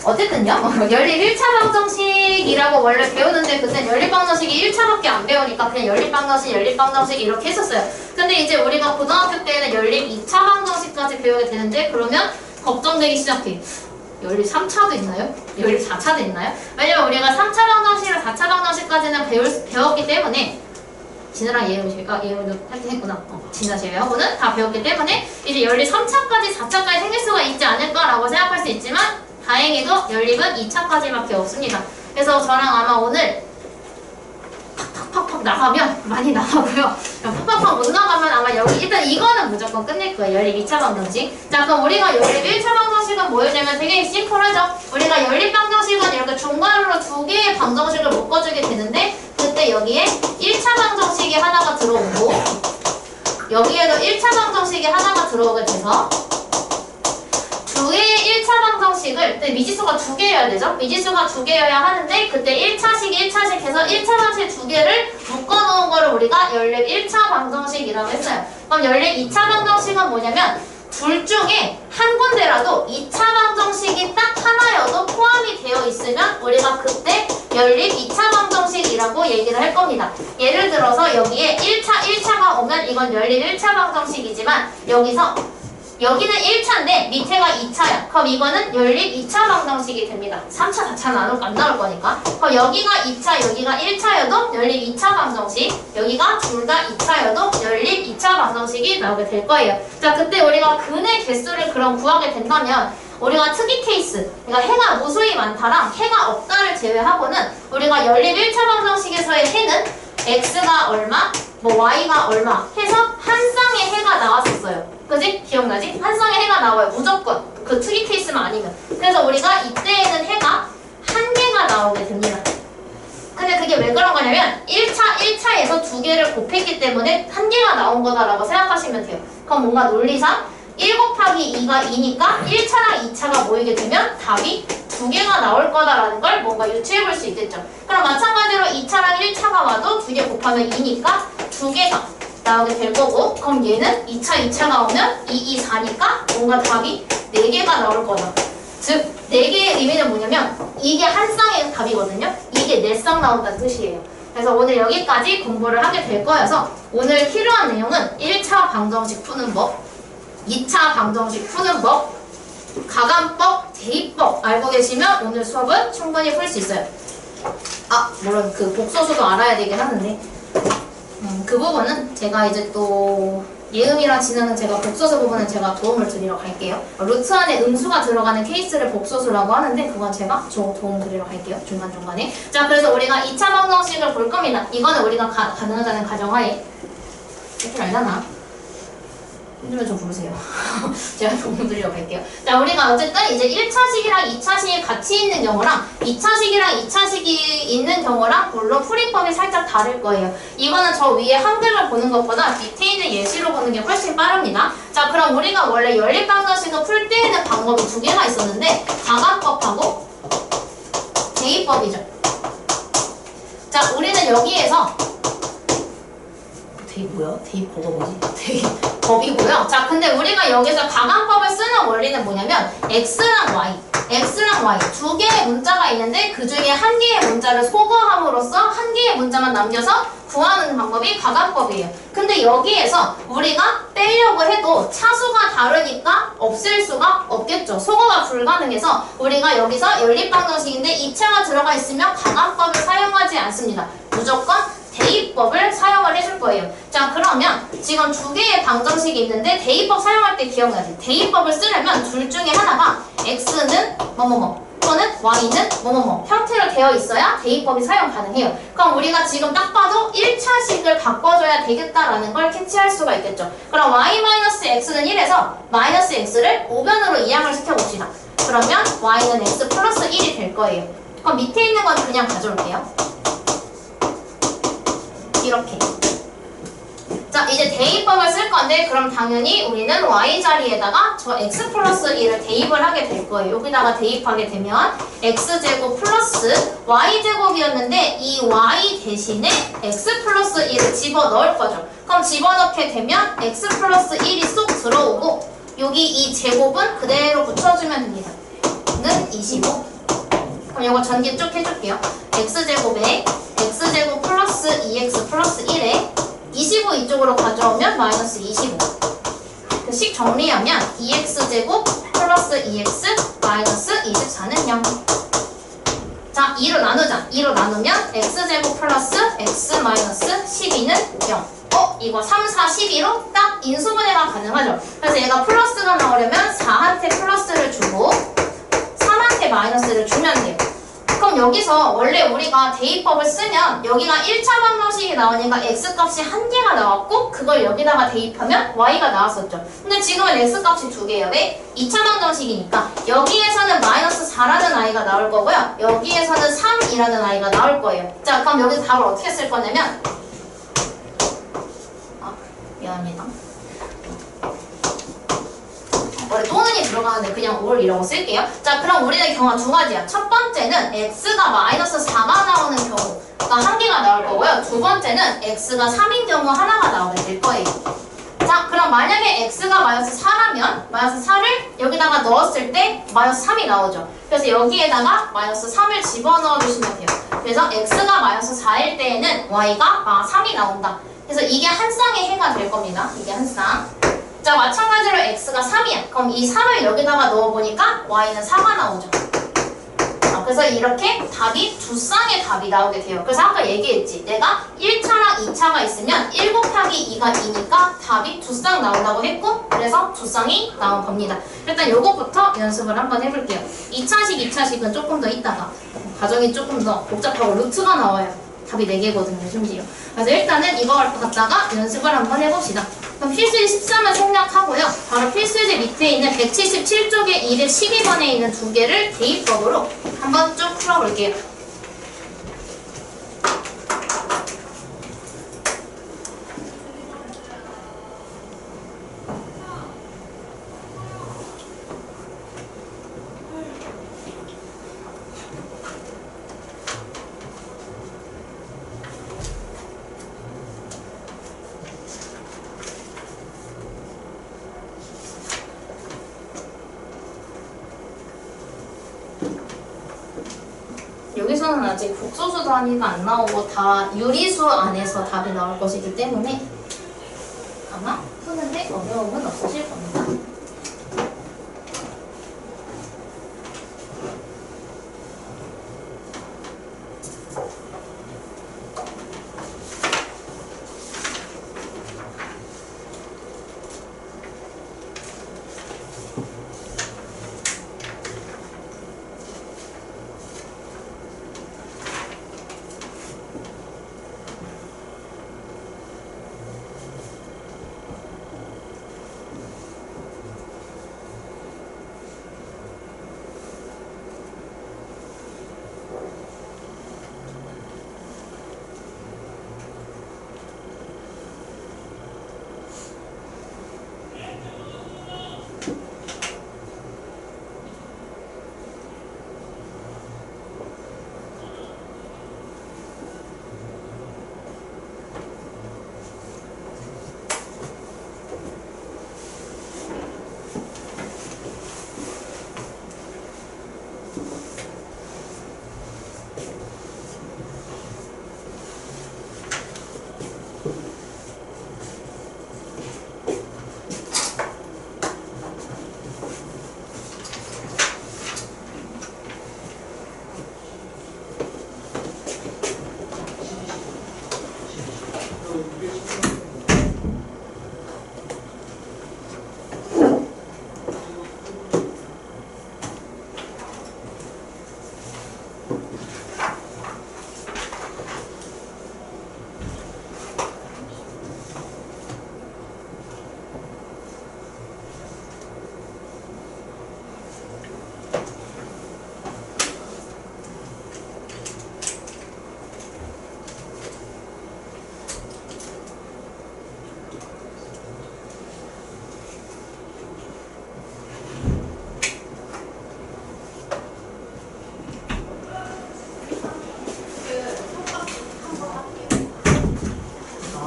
어쨌든요. 연립 1차 방정식이라고 원래 배우는데 그때 연립 방정식이 1차밖에 안 배우니까 그냥 연립 방정식 이렇게 했었어요. 근데 이제 우리가 고등학교 때는 연립 2차 방정식까지 배우게 되는데 그러면 걱정되기 시작해. 연립 3차도 있나요? 연립 4차도 있나요? 왜냐면 우리가 3차 방정식이랑 4차 방정식까지는 배웠기 때문에 진우랑 예우도 할 때 했구나. 진아 제외하고는 다 배웠기 때문에 이제 연립 3차까지 4차까지 생길 수가 있지 않을까라고 생각할 수 있지만 다행히도 연립은 2차까지밖에 없습니다. 그래서 저랑 아마 오늘 팍팍팍 나가면 많이 나가고요. 팍팍팍 못 나가면 아마 여기 일단 이거는 무조건 끝낼 거예요. 연립 2차 방정식. 자 그럼 우리가 연립 1차 방정식은 뭐였냐면 되게 심플하죠. 우리가 연립 방정식은 이렇게 중괄호로 두 개의 방정식을 묶어주게 되는데 그때 여기에 1차 방정식이 하나가 들어오고 여기에도 1차 방정식이 하나가 들어오게 돼서 두 개의 1차 방정식을 그때 미지수가 두 개여야 되죠? 미지수가 두 개여야 하는데 그때 1차식 해서 1차 방정식 두 개를 묶어놓은 거를 우리가 연립 1차 방정식이라고 했어요. 그럼 연립 2차 방정식은 뭐냐면 둘 중에 한 군데라도 2차 방정식이 딱 하나여도 포함이 되어 있으면 우리가 그때 연립 2차 방정식이라고 얘기를 할 겁니다. 예를 들어서 여기에 1차가 오면 이건 연립 1차 방정식이지만 여기는 1차인데 밑에가 2차야. 그럼 이거는 연립 2차 방정식이 됩니다. 3차, 4차는 안 나올 거니까. 그럼 여기가 2차, 여기가 1차여도 연립 2차 방정식, 여기가 둘 다 2차여도 연립 2차 방정식이 나오게 될 거예요. 자, 그때 우리가 근의 개수를 그럼 구하게 된다면 우리가 특이 케이스, 그러니까 해가 무수히 많다랑 해가 없다를 제외하고는 우리가 연립 1차 방정식에서의 해는 x가 얼마, y가 얼마 해서 한 쌍의 해가 나왔었어요. 그지? 기억나지? 한 쌍의 해가 나와요. 무조건. 그 특이 케이스만 아니면. 그래서 우리가 이때에는 해가 한 개가 나오게 됩니다. 근데 그게 왜 그런 거냐면 1차에서 두 개를 곱했기 때문에 한 개가 나온 거다라고 생각하시면 돼요. 그럼 뭔가 논리상 1 곱하기 2가 2니까 1차랑 2차가 모이게 되면 답이 두 개가 나올 거다라는 걸 뭔가 유추해 볼 수 있겠죠. 그럼 마찬가지로 2차랑 1차가 와도 두 개 곱하면 2니까 두 개가 나오게 될 거고 그럼 얘는 2차가 오면 2, 4니까 뭔가 답이 4개가 나올 거다. 즉 4개의 의미는 뭐냐면 이게 한 쌍의 답이거든요. 이게 4쌍 나온다는 뜻이에요. 그래서 오늘 여기까지 공부를 하게 될 거여서 오늘 필요한 내용은 1차 방정식 푸는 법, 2차 방정식 푸는 법, 가감법, 대입법 알고 계시면 오늘 수업은 충분히 풀 수 있어요. 물론 그 복소수도 알아야 되긴 하는데 그 부분은 제가 이제 또 예음이랑 진행은 제가 복소수 부분은 제가 도움을 드리러 갈게요. 루트 안에 음수가 들어가는 케이스를 복소수라고 하는데 그건 제가 도움 드리러 갈게요. 중간중간에. 자, 그래서 우리가 2차 방정식을 볼 겁니다. 이거는 우리가 가능하다는 가정하에 이렇게 알잖아. 힘들면 좀 부르세요. 제가 도움 드리러 갈게요. 자, 우리가 어쨌든 이제 1차식이랑 2차식이 같이 있는 경우랑 2차식이랑 2차식이 있는 경우랑 물론 풀이법이 살짝 다를 거예요. 이거는 저 위에 한글로 보는 것보다 밑에 있는 예시로 보는 게 훨씬 빠릅니다. 자, 그럼 우리가 원래 연립방정식을 풀 때에는 방법이 두 개가 있었는데 가감법하고 대입법이죠. 자, 우리는 여기에서 대입 뭐야? 대입 법이 뭐지? 대입 법이고요. 자, 근데 우리가 여기서 가감법을 쓰는 원리는 뭐냐면 X랑 Y 두 개의 문자가 있는데 그 중에 한 개의 문자를 소거함으로써 한 개의 문자만 남겨서 구하는 방법이 가감법이에요. 근데 여기에서 우리가 빼려고 해도 차수가 다르니까 없앨 수가 없겠죠. 소거가 불가능해서 우리가 여기서 연립방정식인데 2차가 들어가 있으면 가감법을 사용하지 않습니다. 무조건 대입법을 사용을 해줄 거예요. 자, 그러면 지금 두 개의 방정식이 있는데 대입법 사용할 때 기억나지? 대입법을 쓰려면 둘 중에 하나가 x는 뭐뭐뭐 또는 y는 뭐뭐뭐 형태로 되어 있어야 대입법이 사용 가능해요. 그럼 우리가 지금 딱 봐도 1차식을 바꿔줘야 되겠다라는 걸 캐치할 수가 있겠죠. 그럼 y-x는 1에서 마이너스 x를 우변으로 이항을 시켜봅시다. 그러면 y는 x 플러스 1이 될 거예요. 그럼 밑에 있는 건 그냥 가져올게요. 이렇게. 자, 이제 대입법을 쓸 건데 그럼 당연히 우리는 y 자리에다가 저 x 플러스 1을 대입을 하게 될 거예요. 여기다가 대입하게 되면 x제곱 플러스 y제곱이었는데 이 y 대신에 x 플러스 1을 집어넣을 거죠. 그럼 집어넣게 되면 x 플러스 1이 쏙 들어오고 여기 이 제곱은 그대로 붙여주면 됩니다. 는 25. 그럼 이거 전개 쭉 해줄게요. x제곱에 x제곱 플러스 2x 플러스 1에 25 이쪽으로 가져오면 마이너스 25. 그 식 정리하면 2x제곱 플러스 2x 마이너스 24는 0. 자, 2로 나누자. 2로 나누면 x제곱 플러스 x 마이너스 12는 0. 이거 3, 4, 12로 딱 인수분해가 가능하죠. 그래서 얘가 플러스가 나오려면 4한테 플러스를 주고 3한테 마이너스를 주면 돼요. 그럼 여기서 원래 우리가 대입법을 쓰면 여기가 1차 방정식이 나오니까 x값이 1개가 나왔고 그걸 여기다가 대입하면 y가 나왔었죠. 근데 지금은 x값이 2개예요. 왜? 2차 방정식이니까 여기에서는 마이너스 4라는 i가 나올 거고요. 여기에서는 3이라는 i가 나올 거예요. 자, 그럼 여기서 답을 어떻게 쓸 거냐면 미안합니다. 원래 또는이 들어가는데 그냥 올이라고 쓸게요. 자, 그럼 우리는 경우가 두 가지야. 첫 번째는 x가 마이너스 4가 나오는 경우가 한 개가 나올 거고요. 두 번째는 x가 3인 경우 하나가 나오게 될 거예요. 자, 그럼 만약에 x가 마이너스 4라면 마이너스 4를 여기다가 넣었을 때 마이너스 3이 나오죠. 그래서 여기에다가 마이너스 3을 집어넣어 주시면 돼요. 그래서 x가 마이너스 4일 때에는 y가 3이 나온다. 그래서 이게 한 쌍의 해가 될 겁니다. 이게 한 쌍. 자, 마찬가지로 x가 3이야. 그럼 이 3을 여기다가 넣어보니까 y는 4가 나오죠. 그래서 이렇게 답이 두 쌍의 답이 나오게 돼요. 그래서 아까 얘기했지. 내가 1차랑 2차가 있으면 1 곱하기 2가 2니까 답이 두 쌍 나온다고 했고 그래서 두 쌍이 나온 겁니다. 일단 요것부터 연습을 한번 해볼게요. 2차식, 2차식은 조금 더 있다가 과정이 조금 더 복잡하고 루트가 나와요. 답이 4개거든요, 심지어. 그래서 일단은 이걸 갖다가 연습을 한번 해봅시다. 그럼 필수지 13을 생략하고요. 바로 필수지 밑에 있는 177쪽에 212번에 있는 두 개를 대입법으로 한번 쭉 풀어볼게요. 여기서는 아직 복소수 단위가 안 나오고 다 유리수 안에서 답이 나올 것이기 때문에 아마 푸는데 어려움은 없으실 겁니다.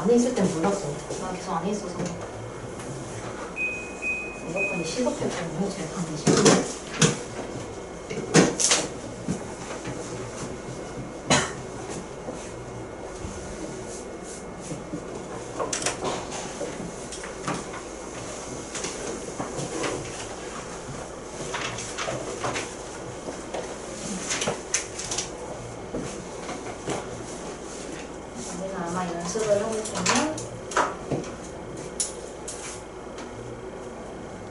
안에 있을 땐 몰랐어. 나 계속 안에 있어서. 에어컨이 시급해 보면 잘 가네. 우리가 아마 연습을 하고 있으면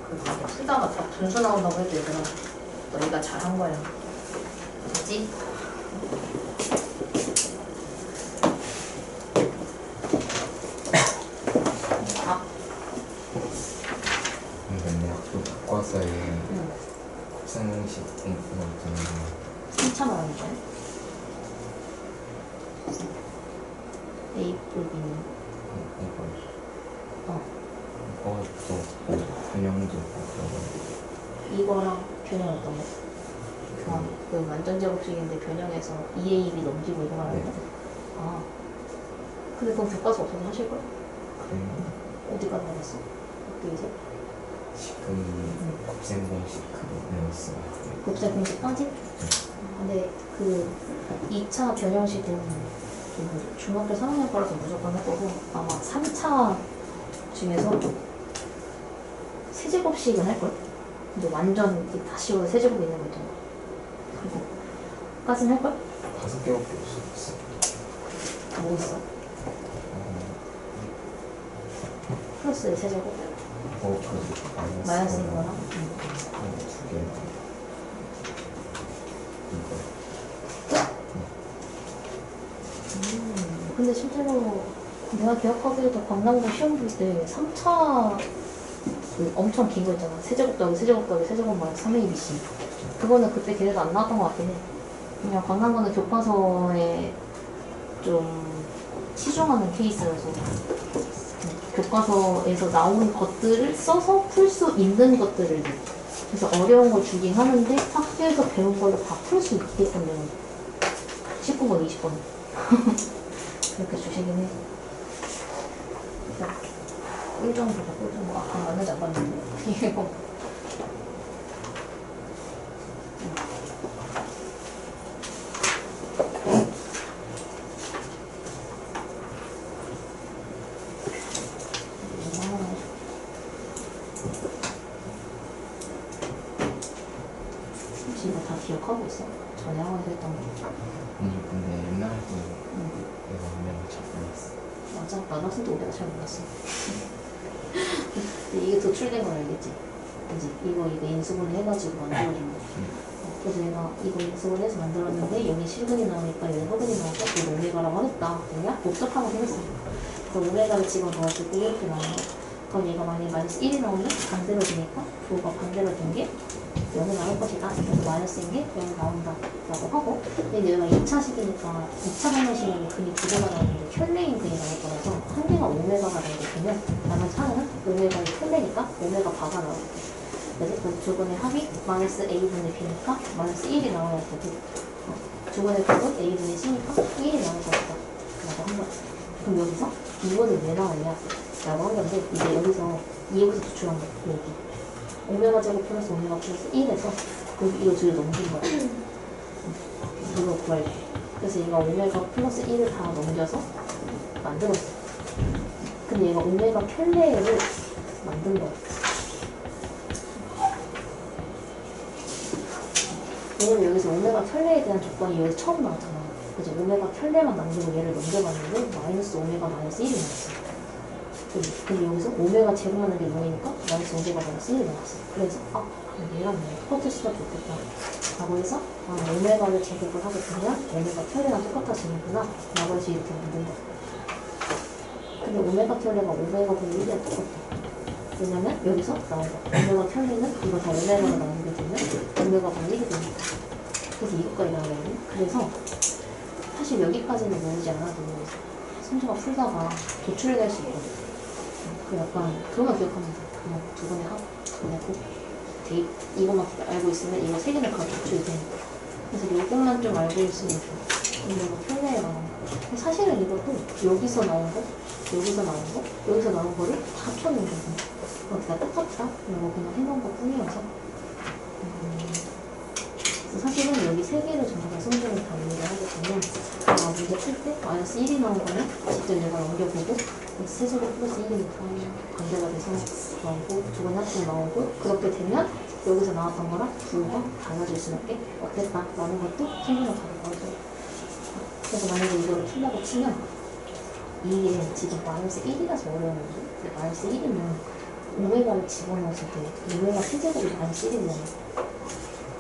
그 풀다가 다 분수 나온다고 해도 얘들아 너희가 잘한 거야. 그치? 근데 학교 교과서에 곱셈공식 공부가 있잖아요. 3차 말하는 거야? A 플 B는? 이것도 변형도 들어가요. 이거랑 변형 어떤 거? 그 완전 제곱식인데 변형해서 2A, B 넘기고 이거 말하는 거? 아 근데 그건 교과서 없어서 하실걸? 그래요? 어디까지 나갔어? 학교에서? 지금 곱셈공식 그거 배웠어요. 곱셈 공식까지? 근데 그 2차 변형식은 그 뭐지? 중학교 3학년 거라서 무조건 할 거고 아마 3차 중에서 세제곱식은 할걸? 근데 완전 이렇게 다시 오는 세제곱 있는 거 있잖아. 그거까지는 할걸? 5개밖에 없었어요. 뭐 있어? 플러스의 세제곱? 그 마이너스 이거랑? 2개. 근데 실제로 내가 기억하기에도 강남고 시험 볼 때 3차 그 엄청 긴 거 있잖아. 세제곱 더하기 세제곱 더하기 세제곱 마이너스 3ABC. 그거는 그때 걔네도 안 나왔던 것 같긴 해. 그냥 강남고는 교과서에 좀 치중하는 케이스여서 교과서에서 나온 것들을 써서 풀 수 있는 것들을 내. 그래서 어려운 걸 주긴 하는데 학교에서 배운 걸로 다 풀 수 있게끔 되는 19번, 20번 그렇게 주시긴 해. 꿀정 보자, 꿀정. 아까 맞는지 안 봤는데 이거 혹시 이거 다 기억하고 있어? 전에 학원에서 했던 거. 근데 옛날에도 내가 분명히 잘 몰랐어. 맞아, 나도 학생 때 내가 잘 몰랐어. 근데 이게 도출된 건 알겠지? 그지? 이거 인수분해 해가지고 만들어준 거. 그래서 내가 이거 인수분해 해서 만들었는데 여기 실근이 나오니까 여기 허근이 나와서 그 오메가라고 하겠다. 그냥 복잡하게 생겼어. 그래서 오메가를 집어넣어주고 이렇게 나오는 거. 그럼 얘가 만약에 마이너스 1이 나오면 반대로 되니까 그거가 반대로 된 게 0이 나올 것이다. 그래서 마이너스인 게 0이 나온다. 라고 하고 근데 얘가 2차식이니까 2차 방정식이면 근이 두 개가 나오는데 켤레인 근이 나올 거라서 한 개가 오메가가 나오게 되면 나머지 하나는 오메가의 켤레니까 오메가 바가 나오겠지. 그래서 그 두 번의 합이 마이너스 A분의 B니까 마이너스 1이 나와야 되고 두 번의 합은 A분의 C니까 1이 나올 것이다. 라고 한 거야. 그럼 여기서 이거는 왜 나왔냐? 라고 한 건데 이제 여기서 이거에서 도출한 거 여기 오메가 제곱 플러스 오메가 플러스 1에서 이거 둘을 넘긴 거야. 이거 구할 때. 그래서 얘가 오메가 플러스 1을 다 넘겨서 만들었어. 근데 얘가 오메가 켤레를 만든 거야. 왜냐면 여기서 오메가 켤레에 대한 조건이 여기서 처음 나왔잖아. 그래서 오메가 켤레만 남기고 얘를 넘겨봤는데 마이너스 오메가 마이너스 1이 나왔어. 근데 여기서 오메가 제곱만 하는 게 0이니까 마이너스 오메가 마이너스 1이 나왔어. 그래서 얘랑 똑같을 수밖에 없겠다. 라고 해서 오메가를 제곱을 하게 되면 오메가 켤레랑 똑같아지는구나 라고 해서 이렇게 만든 거야. 근데 오메가 켤레가 오메가 분의 1이랑 똑같아. 왜냐면 여기서 나온 거 오메가 켤레는 이거 다 오메가로 나오게 되면 오메가 분의 1이 되니까. 그래서 이것까지 나오거든요. 그래서 사실 여기까지는 모으지 않아도 선수가 풀다가 도출해낼 수 있거든. 그 약간 그것만 기억하면 돼. 그냥 두 번에 하고 보내고 데이트 이것만 알고 있으면 이거 세 개는 다 도출이 되니까. 그래서 이것만 좀 알고 있으면 좋아. 근데 이거 편리해 나온 거. 사실은 이것도 여기서 나온 거, 여기서 나온 거, 여기서 나온 거를 다 펴는 거거든. 다 똑같다. 이거 그냥 해놓은 것 뿐이어서. 사실은 여기 세 개를 전부 다 성분을 다 의미를 하게 되면 문제 풀 때 마이너스 1이 나온 거는 직접 얘가 넘겨보고 세제곱 플러스 1이니까 반대가 돼서 나오고 두 번 합치면 나오고 그렇게 되면 여기서 나왔던 거랑 2가 달라질 수밖에 없겠다 라는 것도 생각을 다른 거죠. 그래서 만약에 이거를 푼다고 치면 이게 지금 마이너스 1이라서 어려웠는데 마이너스 1이면 오메가를 집어넣었을 때 오메가 세제곱이 마이너스 1이잖아.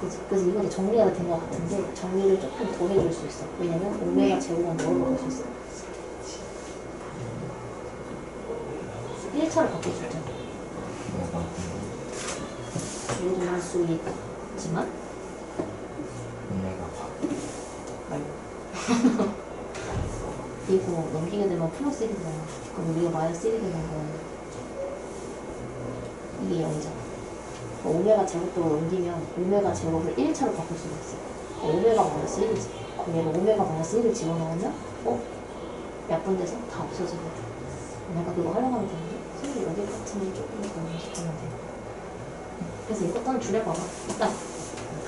그래서 이거 정리가 된 것 같은데 정리를 조금 더 해줄 수 있어. 왜냐면 오메가 제곱은 넣어볼 수 있어. 1차를 바꿀 수 있잖아. 얘도 할 수 있지만 오메가 이거 넘기게 되면 플러스 1이잖아. 그럼 우리가 마이너스 1이 되는 거는 이게 0이잖아. 오메가 제곱도 넘기면 오메가 제곱을 1차로 바꿀 수가 있어. 오메가 마이너스 1이지. 그럼 얘가 오메가 마이너스 1을 집어넣으면 약분돼서 다 없어지고. 내가 그거 활용하면 되는데 선생님 여기 같은 게 조금 더 연습하면 돼. 그래서 이것도 줄여봐봐. 일단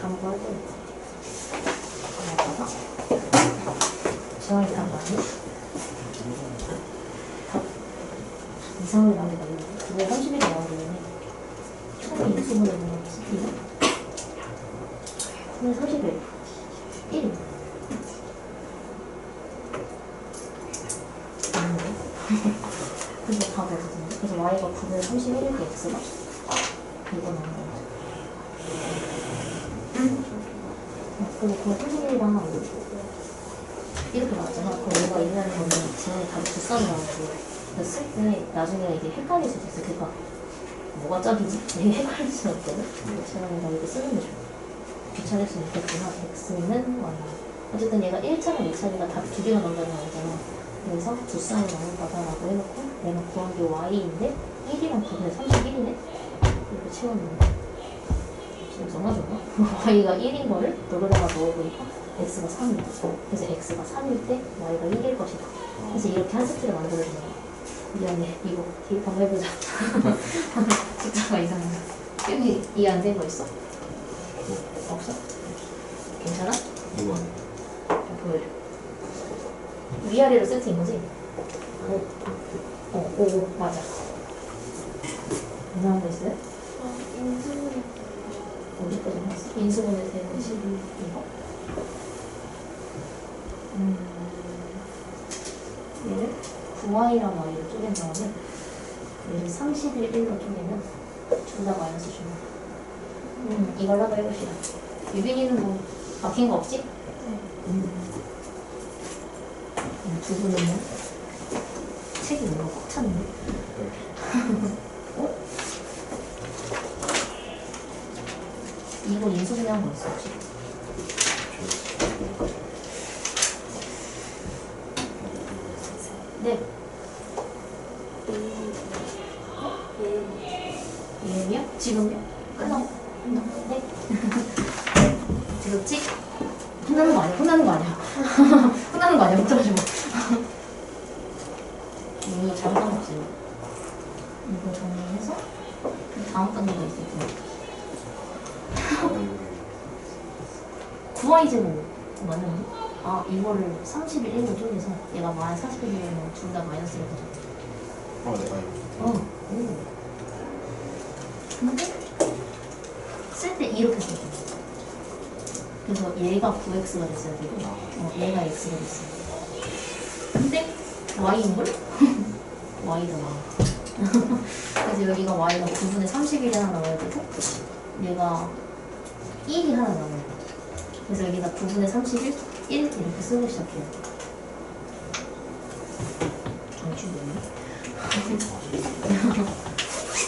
다음 거 할 거야. 봐봐. 지원이 다음 거 아니? 이상하게 나오게 나오네. 그게 30일이 나오려면 처음에 인수분해 보면 C이네. 근데 30일 1이 그래서 다 되거든요. 그래서 Y가 9는 31일 때 X가 이거 나오는 거죠. 그리고 그 31이랑 이렇게 나왔잖아. 그럼 얘가 있는 거는 지원이 답이 두 쌍이 나오고 그래서 쓸 때 나중에 이게 헷갈릴 수도 있어. 그러니까 뭐가 짝이지? 이게 헷갈릴 수는 없거든. 제가 그냥 이렇게 쓰는 게 좋아. 귀찮을 수는 있겠지만 X는 Y. 어쨌든 얘가 1차랑 2차니까 답이 두 개가 나온다는 거잖아. 그래서 두 쌍이 나온 거다라고 해놓고 얘가 구한 게 Y인데 1이랑 9분의 31이네? 이렇게 채워놓는 거야. 지금 써놔줬나? Y가 1인 거를 여기다가 넣어보니까 X가 3이야. 그래서 X가 3일 때 Y가 1일 것이다. 그래서 이렇게 한 세트를 만들어주는 거야. 미안해, 이거 대입 한번 해보자. 숫자가 이상해. 여기 이해 안 된 거 있어? 없어? 괜찮아? 이건 보여줘. 위아래로 세트인 거지? 오, 맞아. 이상한 거 있어요? 어디까지 했어? 인수분해 되는 12 이거? 얘를 9y랑 y를 쪼갠 다음에 얘를 30일 1로 쪼개면 둘 다 마이너스 주는 이걸 한번 해봅시다. 유빈이는 뭐 막힌 거 없지? 두 분은요? 책이 뭔가 꽉 찼는데? 이거 인수분해한 거 있어 혹시? 네. 얘는요? 지금요? 끝나고? 네. 들었지? 혼나는 거 아니야? 혼나는 거 아니야? 혼나는 거 아니야? 걱정하지 마. 이거 잘못한 거 없어요. 이거 정리해서 다음 단계가 있을 텐데. 9y 제곱 맞는데? 아 이거를 30일 1로 쪼개서 얘가 마이너스 40일이면 둘 다 마이너스 1거든. 내가 이거 근데 쓸 때 이렇게 써줘. 그래서 얘가 9x가 됐어야 되고 얘가 x가 됐어요. 근데 y인걸? y잖아. 그래서 여기가 y가 9분의 30일이 하나 나와야 되고 얘가 1이 하나 나와야 돼. 그래서 여기다 9분의 31, 1 이렇게 쓰고 시작해요. 정신 뭐니?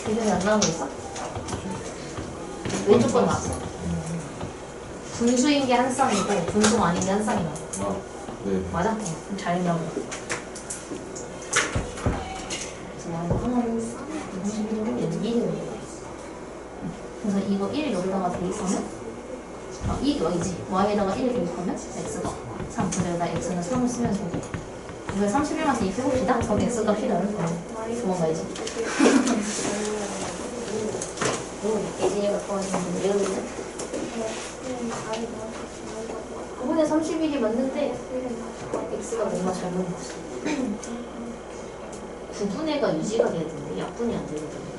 대전이 안 나오고 있어? 왼쪽 건 나왔어. 분수인 게 한 쌍이고 분수가 아닌 게 한 쌍이 나와. 네. 맞아? 그럼 잘 나오고. 그래서 하나는 쌍, 21로 얘는 1이 오는 거야. 그래서 이거 1 여기다가 대입하면 2 y지. y에다가 1을 대입하면 x가 3. 근데 여기다 x는 3을 쓰면 되고 이걸 31만서 2 해봅시다. 그럼 x 값이 나올 거야. 도망가야지. 예진이가 좋아하시는 분 이러는데 9분의 31이 맞는데 x가 뭔가 잘못 있어. 9분의가 유지가 돼야 되는데 약분이 안 되거든요.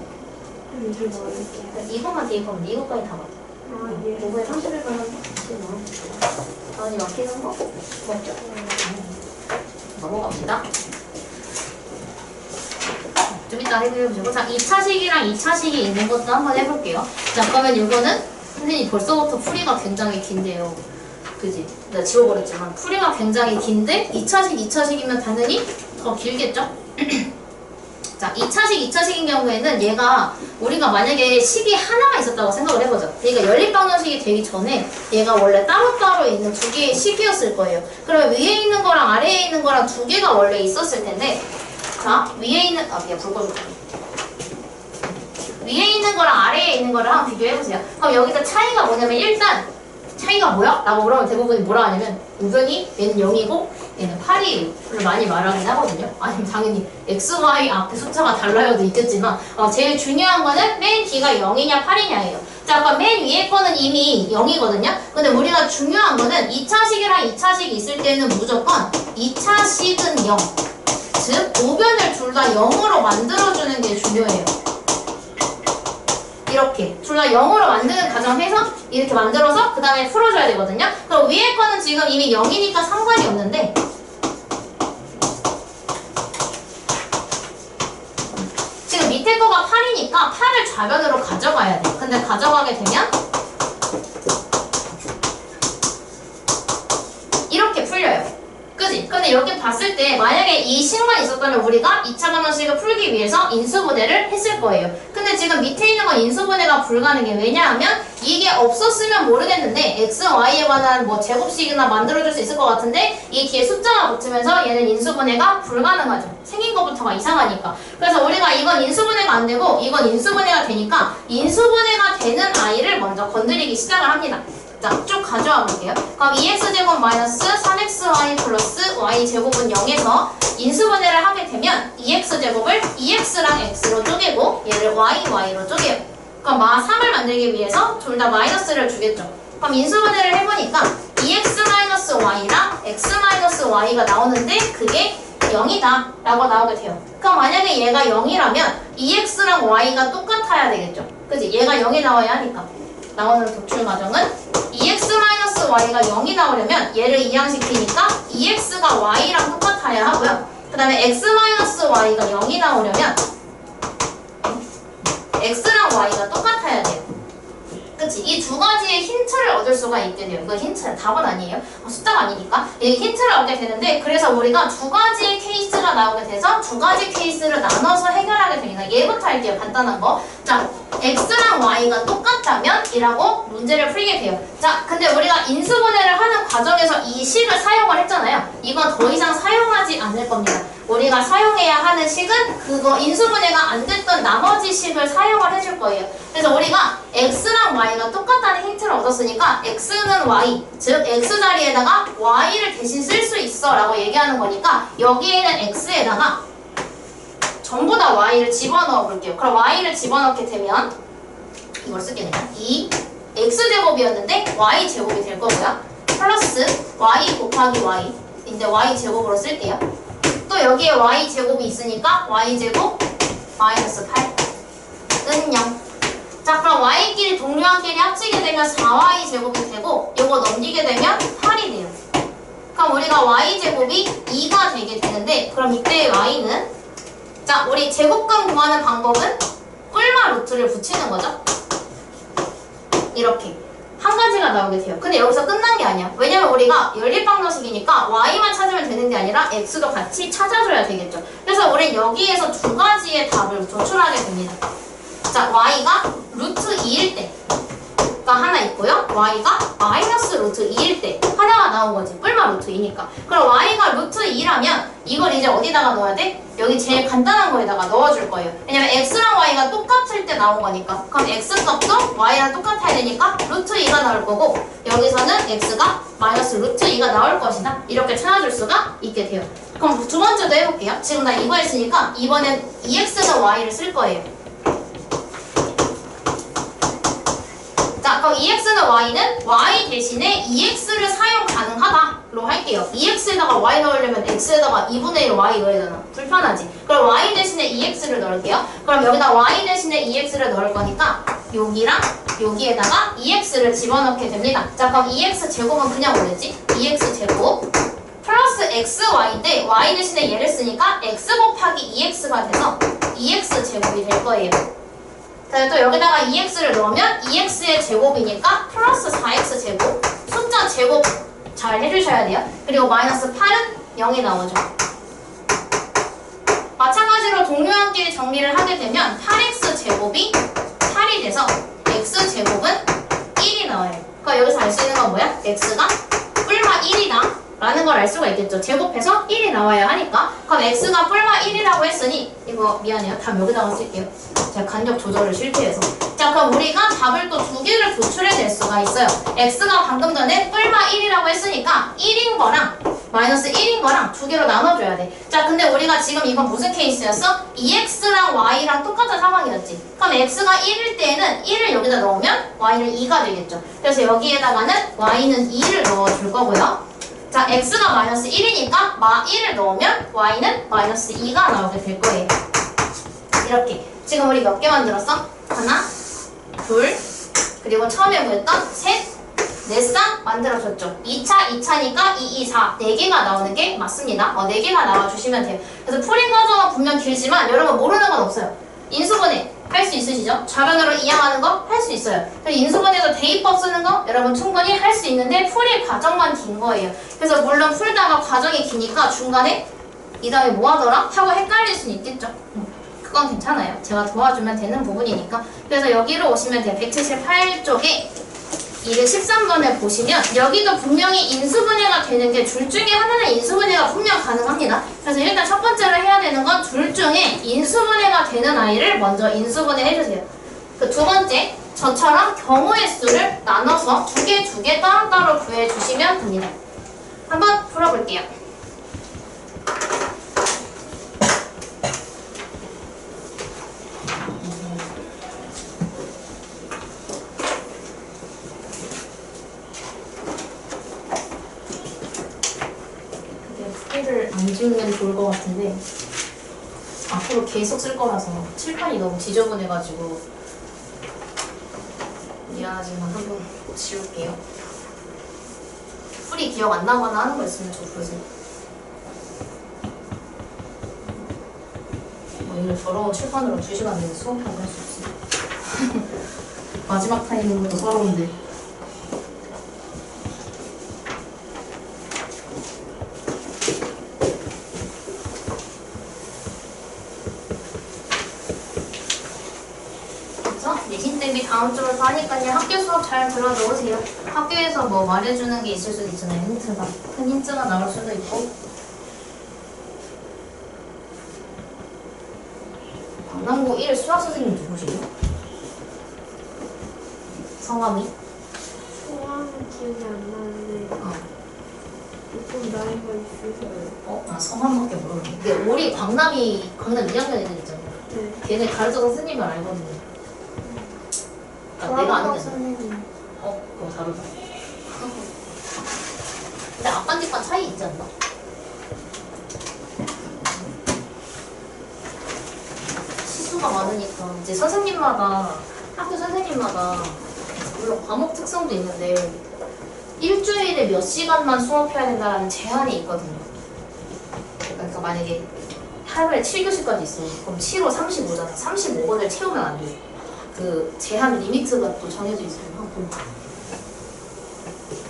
이게 뭐 이렇게. 이거만 대입하면 돼. 이거까지 다 맞아. 아, 예. 5분의 31번 하면 다은이 막히는 거? 맞죠? 넘어갑시다. 좀 이따 해보시고. 자, 2차식이랑 2차식이 있는 것도 한번 해볼게요. 자, 그러면 이거는 선생님 벌써부터 풀이가 굉장히 긴데요. 그지? 내가 지워버렸지만 풀이가 굉장히 긴데 2차식, 2차식이면 당연히 더 길겠죠? 자, 2차식, 2차식인 경우에는 얘가 우리가 만약에 식이 하나만 있었다고 생각을 해보죠. 그러니까 연립방정식이 되기 전에 얘가 원래 따로따로 있는 두 개의 식이었을 거예요. 그러면 위에 있는 거랑 아래에 있는 거랑 두 개가 원래 있었을 텐데 자, 위에 있는, 미안, 불 꺼줄게. 위에 있는 거랑 아래에 있는 거를 한번 비교해보세요. 그럼 여기서 차이가 뭐냐면 일단 차이가 뭐야? 라고 물어보면 대부분이 뭐라 하냐면 우변이 얘는 0이고 얘는 8이를 많이 말하긴 하거든요. 아니면 당연히 x, y 앞에 숫자가 달라요도 있겠지만 제일 중요한 거는 맨 뒤가 0이냐 8이냐예요. 자, 아까 맨 위에 거는 이미 0이거든요. 근데 우리가 중요한 거는 2차식이랑 2차식이 있을 때는 무조건 2차식은 0. 즉, 우변을 둘 다 0으로 만들어주는 게 중요해요. 이렇게 둘 다 0으로 만드는 과정에서 이렇게 만들어서 그 다음에 풀어줘야 되거든요. 그럼 위에 거는 지금 이미 0이니까 상관이 없는데 지금 밑에 거가 8이니까 8을 좌변으로 가져가야 돼. 근데 가져가게 되면 이렇게 풀려요. 그지? 근데 여기 봤을 때 만약에 이 식만 있었다면 우리가 2차 방정식을 풀기 위해서 인수분해를 했을 거예요. 근데 지금 밑에 있는 건 인수분해가 불가능해. 왜냐하면 이게 없었으면 모르겠는데 x, y에 관한 뭐 제곱식이나 만들어줄 수 있을 것 같은데 이 뒤에 숫자가 붙으면서 얘는 인수분해가 불가능하죠. 생긴 것부터가 이상하니까. 그래서 우리가 이건 인수분해가 안 되고 이건 인수분해가 되니까 인수분해가 되는 아이를 먼저 건드리기 시작을 합니다. 자, 쭉 가져와 볼게요. 그럼 2x제곱 마이너스 3xy 플러스 y제곱은 0에서 인수분해를 하게 되면 2x제곱을 2x랑 x로 쪼개고 얘를 y로 쪼개요. 그럼 3을 만들기 위해서 둘 다 마이너스를 주겠죠. 그럼 인수분해를 해보니까 2x-y랑 x-y가 나오는데 그게 0이다 라고 나오게 돼요. 그럼 만약에 얘가 0이라면 2x랑 y가 똑같아야 되겠죠. 그치? 얘가 0이 나와야 하니까. 나오는 도출 과정은 2x-y가 0이 나오려면 얘를 이항시키니까 2x가 y랑 똑같아야 하고요. 그 다음에 x-y가 0이 나오려면 x랑 y가 똑같아야 돼요. 그치? 이 두 가지의 힌트를 얻을 수가 있게 돼요. 이거 힌트, 답은 아니에요. 숫자가 아니니까. 이 힌트를 얻게 되는데, 그래서 우리가 두 가지의 케이스가 나오게 돼서 두 가지 케이스를 나눠서 해결하게 되니까 얘부터 할게요. 간단한 거. 자, x랑 y가 똑같다면 이라고 문제를 풀게 돼요. 자, 근데 우리가 인수분해를 하는 과정에서 이 식을 사용을 했잖아요. 이건 더 이상 사용하지 않을 겁니다. 우리가 사용해야 하는 식은 그거 인수분해가 안 됐던 나머지 식을 사용을 해줄 거예요. 그래서 우리가 x랑 y가 똑같다는 힌트를 얻었으니까 x는 y, 즉 x 자리에다가 y를 대신 쓸 수 있어 라고 얘기하는 거니까 여기에는 x에다가 전부 다 y를 집어넣어 볼게요. 그럼 y를 집어넣게 되면 이걸 쓰게 되면 2x제곱이었는데 y제곱이 될 거고요. 플러스 y 곱하기 y 이제 y제곱으로 쓸게요. 또 여기에 y제곱이 있으니까 y제곱 마이너스 8은 0. 자, 그럼 y끼리 동류한끼리 합치게 되면 4y제곱이 되고 요거 넘기게 되면 8이 돼요. 그럼 우리가 y제곱이 2가 되게 되는데 그럼 이때의 y는 자, 우리 제곱근 구하는 방법은 꿀마 루트를 붙이는 거죠. 이렇게 한 가지가 나오게 돼요. 근데 여기서 끝난 게 아니야. 왜냐면 우리가 연립방정식이니까 y만 찾으면 되는 게 아니라 x도 같이 찾아줘야 되겠죠. 그래서 우린 여기에서 두 가지의 답을 도출하게 됩니다. 자, y가 루트 2일 때가 하나 있고요. y가 마이너스 루트 2일 때 하나가 나온 거지. 뿔마 루트 2니까. 그럼 y가 루트 2라면 이걸 이제 어디다가 넣어야 돼? 여기 제일 간단한 거에다가 넣어줄 거예요. 왜냐면 x랑 y가 똑같을 때 나온 거니까. 그럼 x 값도 y랑 똑같아야 되니까 루트 2가 나올 거고 여기서는 x가 마이너스 루트 2가 나올 것이다. 이렇게 찾아줄 수가 있게 돼요. 그럼 두 번째도 해볼게요. 지금 나 이거 했으니까 이번엔 2x는 y를 쓸 거예요. 자, 그럼 2x는 y는 y 대신에 2x를 사용 가능하다 2로 할게요. 2x에다가 y 넣으려면 x에다가 2분의 1 y 넣어야 되잖아. 불편하지? 그럼 y 대신에 2x를 넣을게요. 그럼 여기다 y 대신에 2x를 넣을 거니까 여기랑 여기에다가 2x를 집어넣게 됩니다. 자, 그럼 2x 제곱은 그냥 뭐였지? 2x 제곱 플러스 xy인데 y 대신에 얘를 쓰니까 x 곱하기 2x가 돼서 2x 제곱이 될 거예요. 자, 또 여기다가 2x를 넣으면 2x의 제곱이니까 플러스 4x 제곱 숫자 제곱 잘 해주셔야 돼요. 그리고 마이너스 8은 0이 나오죠. 마찬가지로 동료한끼리 정리를 하게 되면 8x 제곱이 8이 돼서 x 제곱은 1이 나와요. 그러니까 여기서 알 수 있는 건 뭐야? x가 뿔마 1이다 라는 걸 알 수가 있겠죠. 제곱해서 1이 나와야 하니까. 그럼 x가 뿔마 1이라고 했으니 이거 미안해요. 답 여기다가 쓸게요. 제가 간격 조절을 실패해서. 자, 그럼 우리가 답을 또 두 개를 도출해낼 수가 있어요. x가 방금 전에 뿔마 1이라고 했으니까 1인 거랑 마이너스 1인 거랑 두 개로 나눠줘야 돼. 자, 근데 우리가 지금 이건 무슨 케이스였어? 2x랑 y랑 똑같은 상황이었지. 그럼 x가 1일 때에는 1을 여기다 넣으면 y는 2가 되겠죠. 그래서 여기에다가는 y는 2를 넣어줄 거고요. 자, x가 마이너스 1이니까 마 1을 넣으면 y는 마이너스 2가 나오게 될 거예요. 이렇게. 지금 우리 몇 개 만들었어? 하나, 둘, 그리고 처음에 뭐였던? 셋, 넷 쌍 만들어줬죠. 2차니까 2, 2, 4. 4개가 나오는 게 맞습니다. 4개가 나와주시면 돼요. 그래서 풀이 과정은 분명 길지만 여러분 모르는 건 없어요. 인수분해 할 수 있으시죠? 좌변으로 이항하는 거 할 수 있어요. 인수분해에서 대입법 쓰는 거 여러분 충분히 할 수 있는데 풀이 과정만 긴 거예요. 그래서 물론 풀다가 과정이 기니까 중간에 이 다음에 뭐 하더라? 하고 헷갈릴 수는 있겠죠. 그건 괜찮아요. 제가 도와주면 되는 부분이니까. 그래서 여기로 오시면 돼요. 178쪽에 213번을 보시면 여기도 분명히 인수분해가 되는 게 둘 중에 하나는 인수분해가 분명 가능합니다. 그래서 일단 첫 번째로 해야 되는 건 둘 중에 인수분해가 되는 아이를 먼저 인수분해 해주세요. 그 두 번째, 저처럼 경우의 수를 나눠서 두 개 따로따로 구해주시면 됩니다. 한번 풀어볼게요. 안 지우면 좋을 것 같은데 앞으로 계속 쓸 거라서 칠판이 너무 지저분해가지고 미안하지만 한번 지울게요. 풀이 기억 안 나거나 하는 거 있으면 저 보세요. 이걸 더러운 칠판으로 2시간 내내 수업하고 할 수 없어. 마지막 타임인 것도 서러운데. 내신 대비 다음 주부터 하니까요. 학교 수업 잘 들어 놓으세요. 학교에서 뭐 말해주는 게 있을 수도 있잖아요. 힌트가. 큰 힌트가 나올 수도 있고. 강남고 1 수학 선생님 누구시죠? 성함이? 성함은 기억이 안 나는데 조금 나이가 있으셔요. 성함밖에 모르겠네. 근데 우리 강남 2학년 애들 있잖아요. 네. 걔네 가르쳐서 선생님을 알거든요. 내가 아는 게 선생님. 그거 다르다. 근데 앞반 뒷반 차이 있지 않나? 시수가 많으니까 이제 선생님마다 학교 선생님마다 물론 과목 특성도 있는데 일주일에 몇 시간만 수업해야 된다는 제한이 있거든요. 그러니까 만약에 하루에 7교시까지 있어. 그럼 7호 35잖아. 35번을 채우면 안 돼. 그 제한 리미트가 또 정해져 있어요.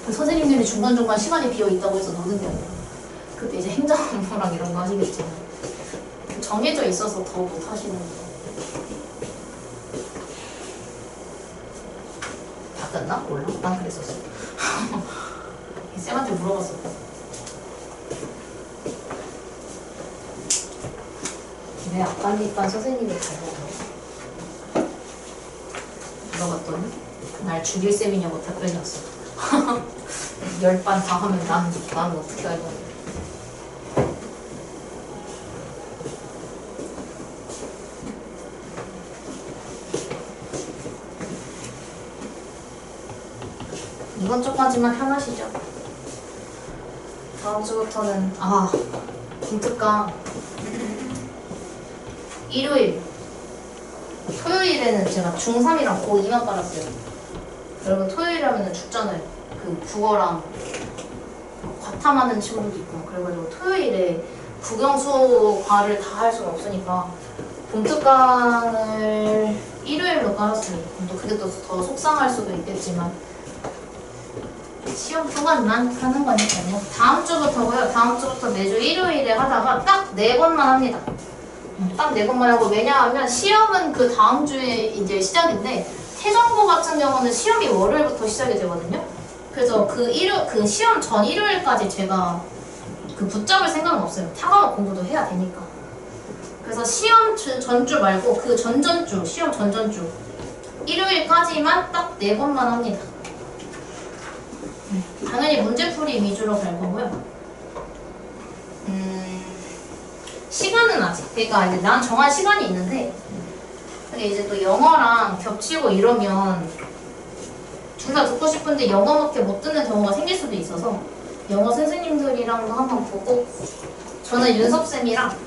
그 선생님들이 중간중간 시간이 비어있다고 해서 노는 게 아니라 그때 이제 행정 업무랑 이런 거 하시겠지만 정해져 있어서 더 못하시는 거. 바뀌었나? 몰라? 난 그랬었어. 쌤한테 물어봤어. 왜 앞반뒷반 선생님이 다르다고? 물어봤더니 날 죽일 셈이냐고 답변이 왔어. 10반 다 하면 나는 어떻게 알고. 이번 주까지만 편하시죠? 다음 주부터는 공특강 일요일 토요일에는 제가 중3이랑 고2만 깔았어요. 여러분 토요일 하면은 죽잖아요. 그 국어랑 과탐하는 친구도 있고 그래가지고 토요일에 국영수과를 다 할 수가 없으니까 공특강을 일요일로 깔았습니다. 또 그게 또 더 속상할 수도 있겠지만 시험 동안만 하는 거니까요. 다음 주부터고요. 다음 주부터 매주 일요일에 하다가 딱 4번만 합니다. 딱 4번만 하고 왜냐하면 시험은 그 다음 주에 이제 시작인데 태정고 같은 경우는 시험이 월요일부터 시작이 되거든요. 그래서 그 시험 전 일요일까지 제가 그 붙잡을 생각은 없어요. 타가워 공부도 해야 되니까. 그래서 시험 전주 말고 그 전전주, 시험 전전주 일요일까지만 딱 4번만 합니다. 당연히 문제풀이 위주로 갈 거고요. 시간은 아직. 그러니까 이제 난 정한 시간이 있는데, 근데 이제 또 영어랑 겹치고 이러면 둘 다 듣고 싶은데 영어밖에 못 듣는 경우가 생길 수도 있어서 영어 선생님들이랑도 한번 보고 저는 윤섭쌤이랑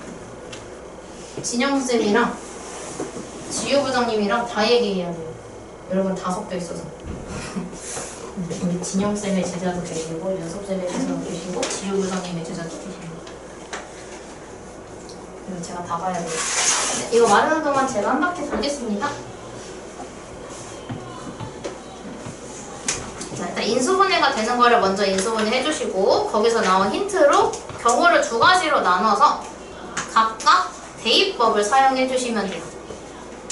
진영쌤이랑 지유부장님이랑 다 얘기해야 돼요. 여러분 다 섞여 있어서. 우리 진영쌤의 제자도 계시고 윤섭쌤의 제자도 계시고 지유부장님의 제자도 계시고 그리고 제가 다 봐야 돼요. 이거 말하는 동안 제가 한 바퀴 돌겠습니다. 자, 일단 인수분해가 되는 거를 먼저 인수분해 해주시고 거기서 나온 힌트로 경우를 2가지로 나눠서 각각 대입법을 사용해 주시면 돼요.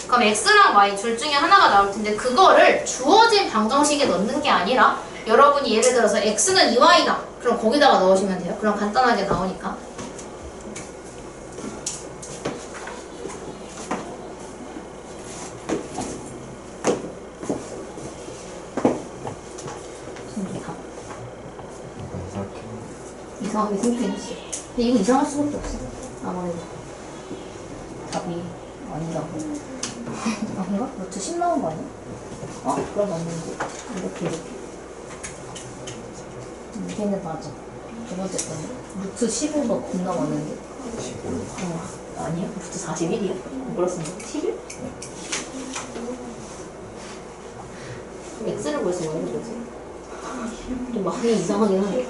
그럼 X랑 Y 둘 중에 하나가 나올 텐데 그거를 주어진 방정식에 넣는 게 아니라 여러분이 예를 들어서 X는 2Y다. 그럼 거기다가 넣으시면 돼요. 그럼 간단하게 나오니까. 이상하게 생각했지. 근데 이거 이상할 수밖에 없어. 아무래도 답이 아닌가 보. 아닌가? 루트 10 나온 거 아니야? 그럼 맞는데. 이렇게. 걔는 맞아. 두 번째 거는 루트 11가 겁나 많은데. 15. 아니야? 루트 41이야? 뭐라 쓴 거야? 11? X를 벌써 뭐는 거지? 좀 많이 이상하긴 하네.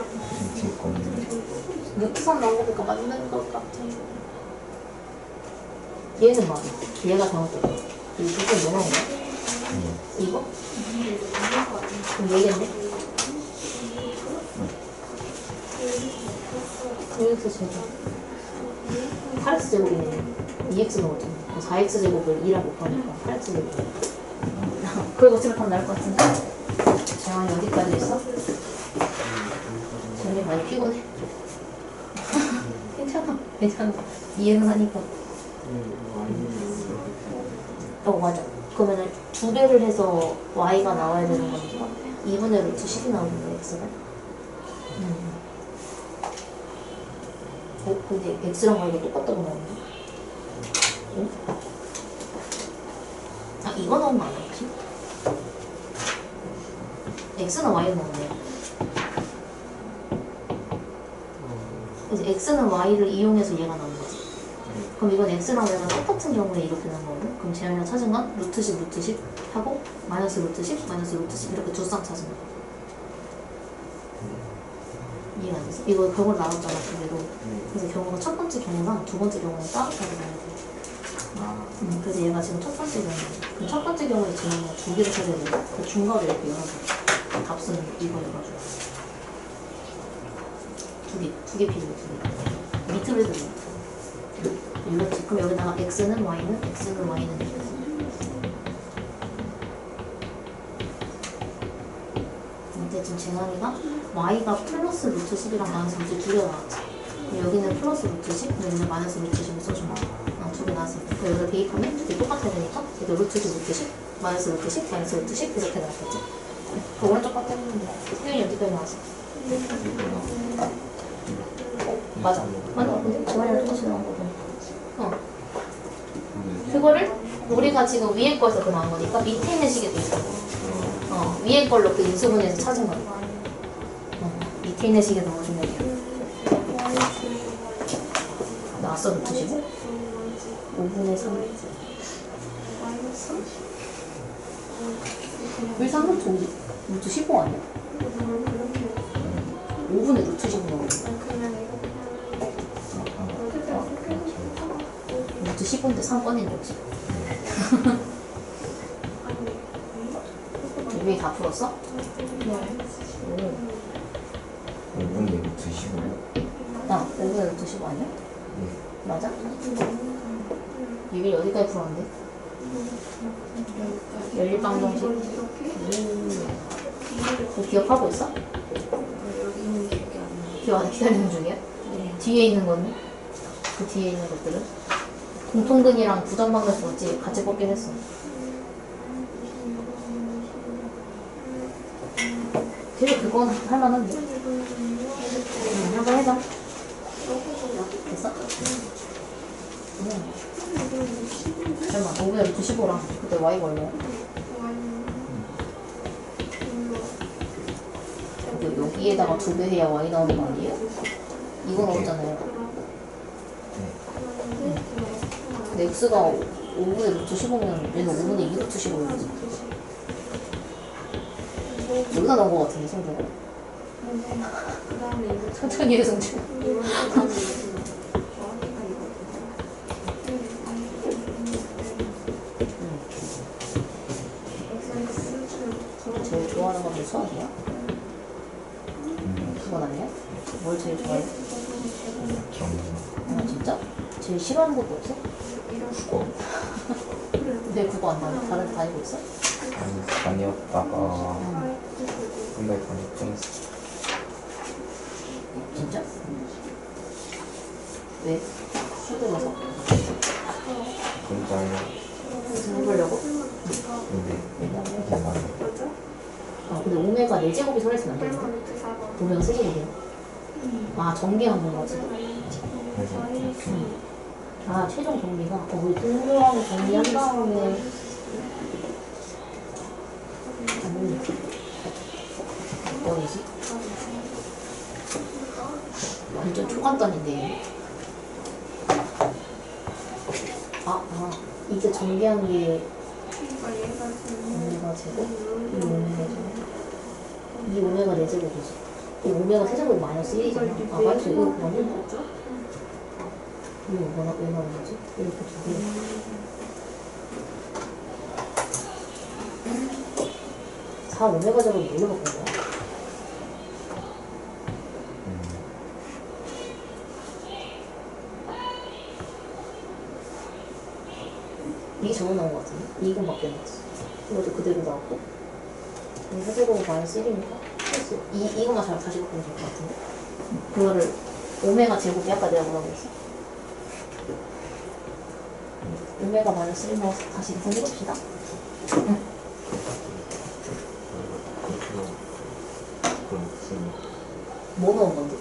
루트 3 나온 거 보니까 맞는 것 같아. 얘는 맞아. 얘가 잘못됐다. 이거 조금 뭐 나온 거야? 이거? 그럼 얘겠네? EX 제곱 8X 제곱이네. 2X 넣었잖아. 4X 제곱을 2랑 곱하니까 8X 제곱. 그걸 거치면 나을 것 같은데? 재환이 어디까지 했어? 재환이 많이 피곤해. 괜찮아. 이해는 하니까. 맞아. 그러면은 2배를 해서 y가 나와야 되는 거니까 2분의 루트 10이 나오는 x가. 근데 x랑 y가 똑같다고 나오는데? 응? 이거 나온 거 아니었지? x는 y는 나오네요. 그래서 x는 y를 이용해서 얘가 나온 거지. 그럼 이건 x랑 y가 똑같은 경우에 이렇게 나온 거거든? 그럼 재현이가 찾은 건 루트 10, 루트 10 하고 마이너스 루트 10, 마이너스 루트 10 이렇게 두 쌍 찾은 거야. 이해가 안 됐어? 이거 경우를 나눴잖아, 두 개로. 그래서 경우가 첫 번째 경우랑 두 번째 경우는 따로따로 나와야 돼. 그래서 얘가 지금 첫 번째 경우야. 그럼 첫 번째 경우에 지금 두 개를 찾아야 돼. 그 중괄을 이렇게 열어줘. 값은 이거 열어줘. 두 개 필요해, 두 개. 밑으로 해도 돼. 이렇지. 그럼 여기다가 x는 y는 이렇게 써. 근데 지금 재난이가 y가 플러스 루트 10이랑 마이너스 루트 2개 나왔지. 여기는 플러스 루트 10, 여기는 마이너스 루트 10을 써주면 두 개 나왔으니까 여기다 대입하면 이게 똑같아야 되니까 이게 루트 10, 루트 10, 마이너스 루트 10, 마이너스 루트 10 이렇게 나왔겠지. 그 오른쪽 값 때문에 수영이 어디까지 나왔어? 맞아. 근데 재환이랑 똑같이 나온 거 보니까. 그거를 우리가 지금 위에 거에서 그 나온 거니까 밑에 있는 식에도 있어. 위에 걸로 그 인수분해서 찾은 거니까. 밑에 있는 식에 넣어주면 돼요. 봤어 루트 15? 5분의 3 왜 3루트 5? 루트 15 아니야? 5분의 루트 15 나오는 루트 15인데 3 꺼낸 거지. 위에 다 풀었어? 오. 5분의 루트 15. 야, 5분의 루트 15 아니야? 네. 맞아? 이게 어디까지 풀었는데? 연립방정식. 너 기억하고 있어? 기억 안 기다리는 중이야? 뒤에 있는 거는? 그 뒤에 있는 것들은? 공통근이랑 부정방정식 어찌 같이 뽑긴 했어. 되게 그건 할만한데? 한번 해봐. 됐어? 잠깐만, 5분의 루트 15랑 그때 Y가 얼마야? 여기에다가 2배 해야 Y 나오는 거 아니에요? 이거 넣었잖아요. 근데 X가 5분의 루트 15면 얘는 5분의 2 루트 15였지. 여기다 넣은 거 같은데, 성주가. 천천히 해, 성주. 제일 좋아하는 건 수학이야? 그건 아니야? 뭘 제일 좋아해? 아, 진짜? 제일 싫어하는 것도 없어? 국어. 왜 국어 안 다녀? 다른 데 다니고 있어? 아니, 다녔다가 근데 관심증 진짜? 왜? 힘들어서? 혼자요. 해보려고? 근데 이게 맞아요. 아, 근데 오메가 4제곱이 설했으면 안 되는데? 오메가 3제곱이야? 아, 정비한 거지? 그래서 아, 최종 정비가? 우리 공부하고 정비한 다음에 몇 번이지? 완전 초간단인데. 이게 정비한 게 오메가 제곱? 이 오메가 제곱? 이 오메가 4제곱이지. 이 오메가 세제곱 마이너스 1이잖아. 아, 마이너스 1이고 그거는? 이거 뭐라, 왜 나오는 거지? 이렇게 두 개. 오메가 제곱을 뭘로 바꾼 거야? 이게 저거 나온 거 같은데? 이건 바뀌어놨어. 이것도 그대로 나왔고. 이 세제곱은 마이너스 1이니까. 이거만 잘 다시 바꾸면 될 것 같은데? 그거를, 오메가 제곱이 아까 내가 뭐라고 했어? 오메가 마이너스 1 넣어서 다시 계산해봅시다. 응. 뭐 넣은 건데?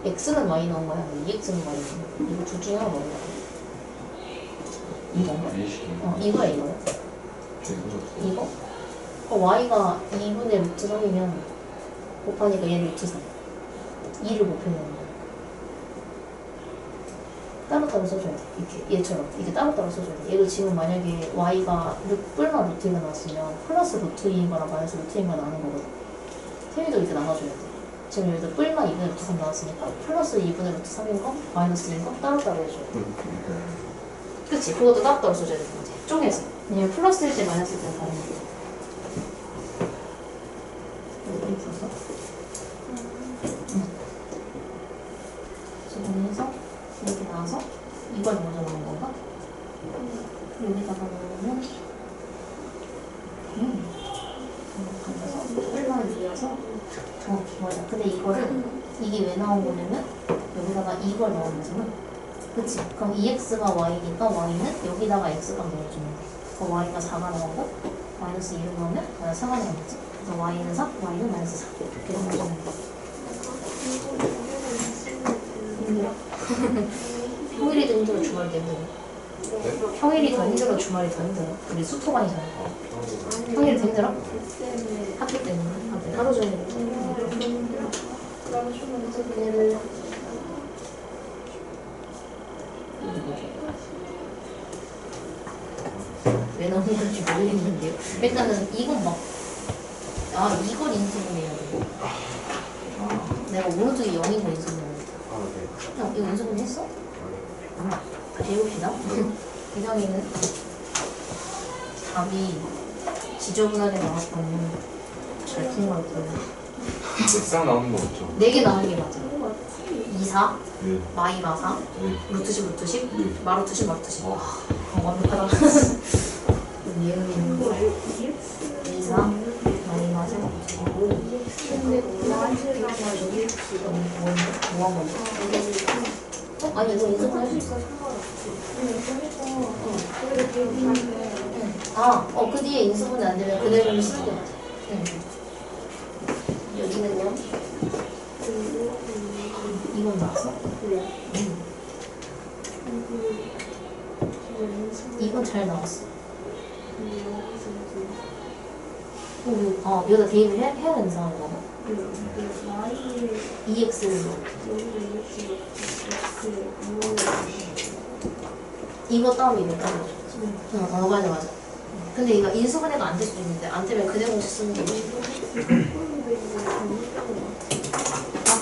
X는 Y 넣은 거야? 2X는 Y 넣은 거야? 이거 둘 중에 하나 넣은 거야? 이건가? 이거야 이거야? 이거? Y가 2분의 루트 3이면 곱하니까 얘 루트 3 2를 곱해내는 거야. 따로따로 써줘야 돼. 이렇게 얘처럼 이렇게 따로따로 써줘야 돼. 얘를 지금 만약에 Y가 뿔마 루트가 나왔으면 플러스 루트인 거랑 마이너스 루트인 거 나는 거거든. 태위도 이렇게 나눠줘야 돼. 지금 여기서 뿔마 2분의 루트 3 나왔으니까 플러스 2분의 루트 3인 거, 마이너스인 거 따로따로 해줘야 돼. 그치? 그것도 따로따로 써줘야 되는 거지. 쪼개서. 왜냐면 플러스일 때 마이너스일 때 다른 거지. 이렇게 있었어? 응. 정리해서 이렇게 나와서 이걸 먼저 넣은 건가? 여기다가 넣으면 가면서 뿔만 줄여서 정확히 맞아. 근데 이거를 이게 왜 나온 거냐면 여기다가 이걸 넣은 거잖아. 그치? 그럼 2x가 y니까 y는 여기다가 x가 넣어주면 돼. 그럼 y가 4가 나오고 마이너스 2를 넣으면 마이너스 4가 나오겠지? 그래서 y는 4, y는 마이너스 4 이렇게 넣어주면 돼. 힘들어? 평일이 더 힘들어, 주말이 더 힘들어? 평일이 더 힘들어, 주말이 더 힘들어? 우리 수토반이잖아. 평일이 더 힘들어? 학교 때문에. 하루 종일 힘들어. 0인 건지 모르겠는데요. 일단은 이건 막, 이걸 인수분해야 돼. 내가 오른쪽에 0인 거 인수분해. 형, 이거 인수분해 했어? 다시 해봅시다. 기정이는 답이 지저분하게 나왔다면 잘 푼 것 같아요. 싹 나오는 거 없죠? 4개 나오는 게 맞아. 2, 4, 네. 마이 마사, 네. 루트 10, 루트 10, 네. 마루트 10, 마루트 10. 어. 완벽하다. 예은이는 2, 4, 마이 마사, 근데 고양이가 뭐한 건데? 아니 이거 인수분 할수 있어. 그 뒤에 인수분이 안 되면 그대로 쓰는 게 맞아. 여기는요? 이건 나왔어? 이건 잘 나왔어. 여기다 대입을 해야 되는 상황이거든. EX를 이거 따로 이거 따로. 맞아. 근데 이거 인수분해가 안 될 수도 있는데 안 되면 그대로 공식 쓰는 게 멋있어.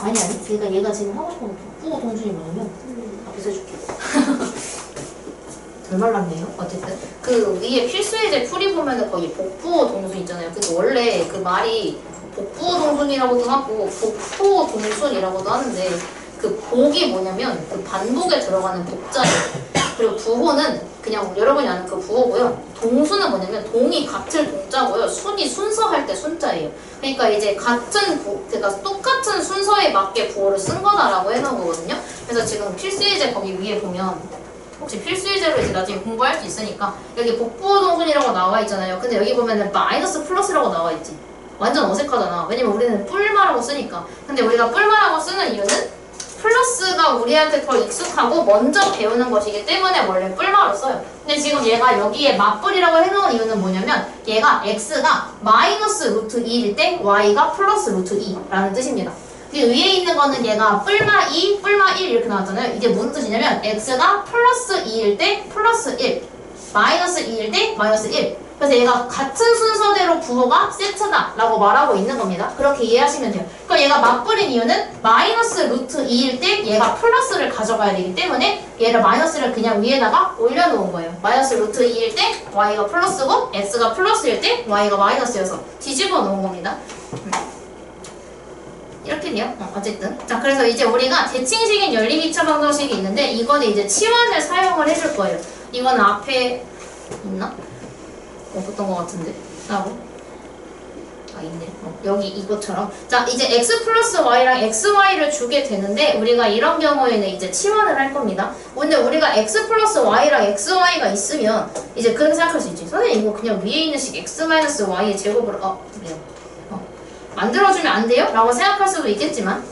아니. 그러니까 얘가 지금 하고 싶은 북부 동준이 뭐냐면 앞에서 해줄게. 덜 말랐네요. 어쨌든 그 위에 필수예제 풀이 보면은 거기 복부호 동순 있잖아요. 근데 원래 그 말이 복부호 동순이라고도 하고 복부호 동순이라고도 하는데 그 복이 뭐냐면 그 반복에 들어가는 복자예요. 그리고 부호는 그냥 여러분이 아는 그 부호고요. 동수는 뭐냐면 동이 같은 동자고요. 순이 순서할 때 순자예요. 그러니까 이제 그러니까 똑같은 순서에 맞게 부호를 쓴 거다라고 해놓은 거거든요. 그래서 지금 필수예제 거기 위에 보면 혹시 필수예제로 이제 나중에 공부할 수 있으니까 여기 복부호 동순이라고 나와 있잖아요. 근데 여기 보면은 마이너스 플러스라고 나와 있지. 완전 어색하잖아. 왜냐면 우리는 뿔마라고 쓰니까. 근데 우리가 뿔마라고 쓰는 이유는 플러스가 우리한테 더 익숙하고 먼저 배우는 것이기 때문에 원래 뿔마로 써요. 근데 지금 얘가 여기에 맞뿔이라고 해놓은 이유는 뭐냐면 얘가 x가 마이너스 루트 2일 때 y가 플러스 루트 2라는 뜻입니다. 그 위에 있는 거는 얘가 뿔마 2, 뿔마 1 이렇게 나왔잖아요. 이게 무슨 뜻이냐면 x가 플러스 2일 때 플러스 1, 마이너스 2일 때 마이너스 1. 그래서 얘가 같은 순서대로 부호가 세트다 라고 말하고 있는 겁니다. 그렇게 이해하시면 돼요. 그러니까 얘가 맞불인 이유는 마이너스 루트 2일 때 얘가 플러스를 가져가야 되기 때문에 얘를 마이너스를 그냥 위에다가 올려놓은 거예요. 마이너스 루트 2일 때 y가 플러스고 x가 플러스일 때 y가 마이너스여서 뒤집어 놓은 겁니다. 이렇게 돼요. 어쨌든. 자, 그래서 이제 우리가 대칭식인 연립 2차 방정식이 있는데 이거는 이제 치환을 사용을 해줄 거예요. 이거는 앞에 있나? 없었던 것 같은데. 있네. 여기 이것처럼. 자, 이제 x 플러스 y랑 xy를 주게 되는데 우리가 이런 경우에는 이제 치환을 할 겁니다. 근데 우리가 x 플러스 y랑 xy가 있으면 이제 그렇게 생각할 수 있지. 선생님 이거 그냥 위에 있는 식 x 마이너스 y의 제곱으로 만들어주면 안 돼요? 라고 생각할 수도 있겠지만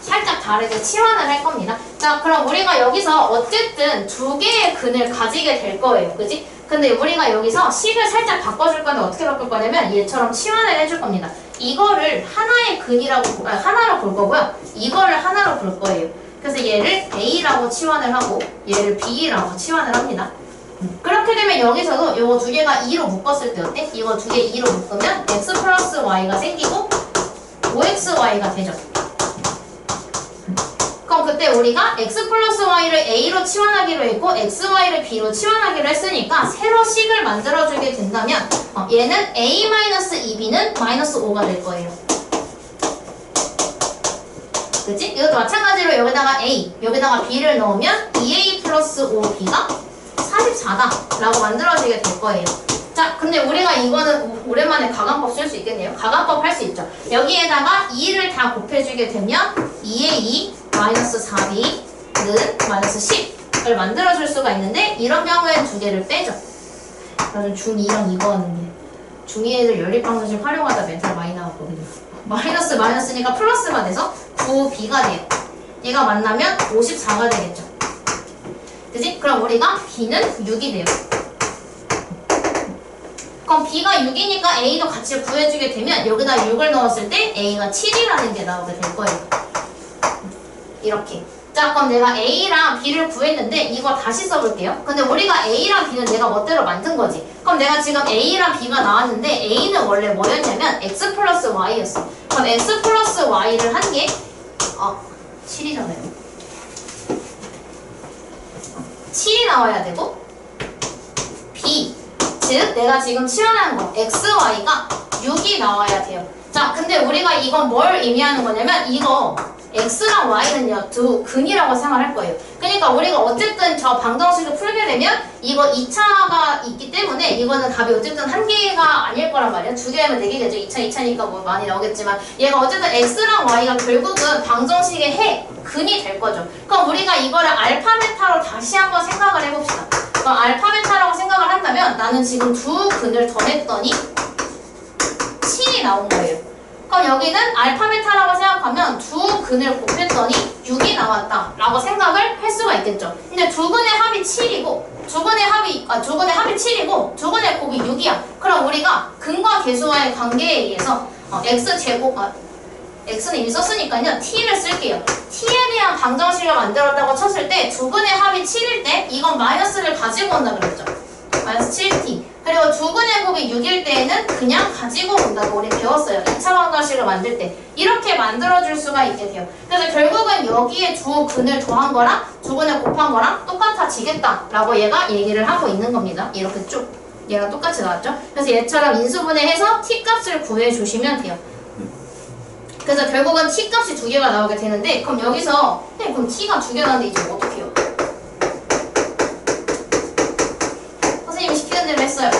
살짝 다르게 치환을 할 겁니다. 자, 그럼 우리가 여기서 어쨌든 두 개의 근을 가지게 될 거예요. 그지? 근데 우리가 여기서 식을 살짝 바꿔줄 건데 어떻게 바꿀 거냐면 얘처럼 치환을 해줄 겁니다. 이거를 하나의 근이라고, 하나로 볼 거고요. 이거를 하나로 볼 거예요. 그래서 얘를 A라고 치환을 하고 얘를 B라고 치환을 합니다. 그렇게 되면 여기서도 이거 두 개가 2로 묶었을 때 어때? 이거 두 개 2로 묶으면 x 플러스 y가 생기고 5xy가 되죠. 그럼 그때 우리가 x 플러스 y를 a로 치환하기로 했고 xy를 b로 치환하기로 했으니까 새로 식을 만들어주게 된다면 얘는 a-2b는 마이너스 5가 될 거예요. 그치? 이것도 마찬가지로 여기다가 a, 여기다가 b를 넣으면 2a 플러스 5b가 44다 라고 만들어지게 될 거예요. 자, 근데 우리가 이거는 오랜만에 가간법 쓸 수 있겠네요. 가간법 할 수 있죠. 여기에다가 2를 다 곱해주게 되면 2의 2 마이너스 4b는 마이너스 10을 만들어줄 수가 있는데 이런 경우에는 두 개를 빼죠. 나는 중2랑 이거 하는데 중2 애들 연립방정식 활용하다 멘탈 많이 나왔거든요. 마이너스니까 플러스가 돼서 9b가 돼요. 얘가 만나면 54가 되겠죠. 그치? 그럼 우리가 b는 6이 돼요. 그럼 b가 6이니까 a도 같이 구해주게 되면 여기다 6을 넣었을 때 a가 7이라는 게 나오게 될 거예요. 이렇게. 자, 자, 그럼 내가 A랑 B를 구했는데 이거 다시 써볼게요. 근데 우리가 A랑 B는 내가 멋대로 만든 거지. 그럼 내가 지금 A랑 B가 나왔는데 A는 원래 뭐였냐면 X 플러스 Y였어. 그럼 X 플러스 Y를 한 게 7이잖아요. 7이 나와야 되고 B, 즉 내가 지금 치환하는 거 XY가 6이 나와야 돼요. 자, 근데 우리가 이건 뭘 의미하는 거냐면 이거 X랑 Y는요 두 근이라고 생각할 거예요. 그러니까 우리가 어쨌든 저 방정식을 풀게 되면 이거 2차가 있기 때문에 이거는 답이 어쨌든 한 개가 아닐 거란 말이야. 두 개면 네 개겠죠. 2차, 2차니까 뭐 많이 나오겠지만 얘가 어쨌든 X랑 Y가 결국은 방정식의 해, 근이 될 거죠. 그럼 우리가 이거를 알파 베타로 다시 한번 생각을 해봅시다. 그럼 알파 베타라고 생각을 한다면 나는 지금 두 근을 더했더니 7이 나온 거예요. 그럼 여기는 알파 베타라고 생각하면 두 근을 곱했더니 6이 나왔다 라고 생각을 할 수가 있겠죠. 근데 두 근의 합이 7이고 두 근의 합이 7이고 두 근의 곱이 6이야. 그럼 우리가 근과 계수와의 관계에 의해서 x제곱 x는 이미 썼으니까요 t를 쓸게요. t에 대한 방정식을 만들었다고 쳤을 때 두 근의 합이 7일 때 이건 마이너스를 가지고 온다 그랬죠. 마이너스 7t. 그리고 두 근의 곱이 6일 때에는 그냥 가지고 온다고 우리 배웠어요. 2차 방정식을 만들 때. 이렇게 만들어줄 수가 있게 돼요. 그래서 결국은 여기에 두 근을 더한 거랑 두 근을 곱한 거랑 똑같아지겠다라고 얘가 얘기를 하고 있는 겁니다. 이렇게 쭉. 얘랑 똑같이 나왔죠? 그래서 얘처럼 인수분해해서 t 값을 구해주시면 돼요. 그래서 결국은 t 값이 두 개가 나오게 되는데 그럼 여기서 그럼 t가 두 개 나왔는데 이제 어떻게 해요? 선생님이 시키는 대로 했어요.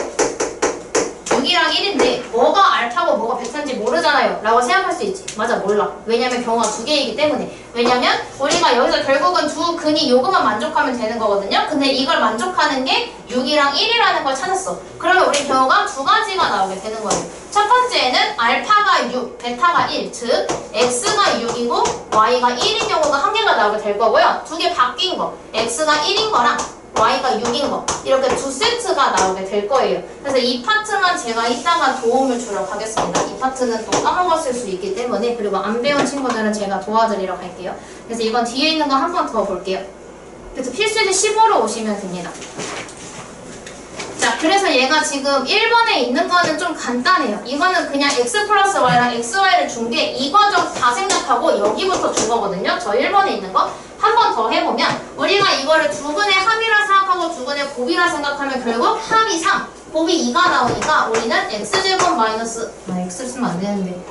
6이랑 1인데 뭐가 알파고 뭐가 베타인지 모르잖아요 라고 생각할 수 있지. 맞아, 몰라. 왜냐면 경우가 두 개이기 때문에. 왜냐면 우리가 여기서 결국은 두 근이 요것만 만족하면 되는 거거든요. 근데 이걸 만족하는 게 6이랑 1이라는 걸 찾았어. 그러면 우리 경우가 두 가지가 나오게 되는 거예요. 첫 번째는 알파가 6, 베타가 1, 즉 x가 6이고 y가 1인 경우가 한 개가 나오게 될 거고요. 두 개 바뀐 거, x가 1인 거랑 y가 6인 거, 이렇게 두 세트가 나오게 될 거예요. 그래서 이 파트만 제가 이따가 도움을 주러 가겠습니다. 이 파트는 또 까먹었을 수 있기 때문에. 그리고 안 배운 친구들은 제가 도와드리러 갈게요. 그래서 이번 뒤에 있는 거 한 번 더 볼게요. 그래서 필수지 15로 오시면 됩니다. 자, 그래서 얘가 지금 1번에 있는 거는 좀 간단해요. 이거는 그냥 x 플러스 y랑 xy를 준 게 이 과정 다 생략하고 여기부터 준 거거든요. 저 1번에 있는 거. 한 번 더 해보면 우리가 이거를 두 근의 합이라 생각하고 두 근의 곱이라 생각하면 결국 합이 3, 곱이 2가 나오니까 우리는 x제곱 마이너스 x를 쓰면 안 되는데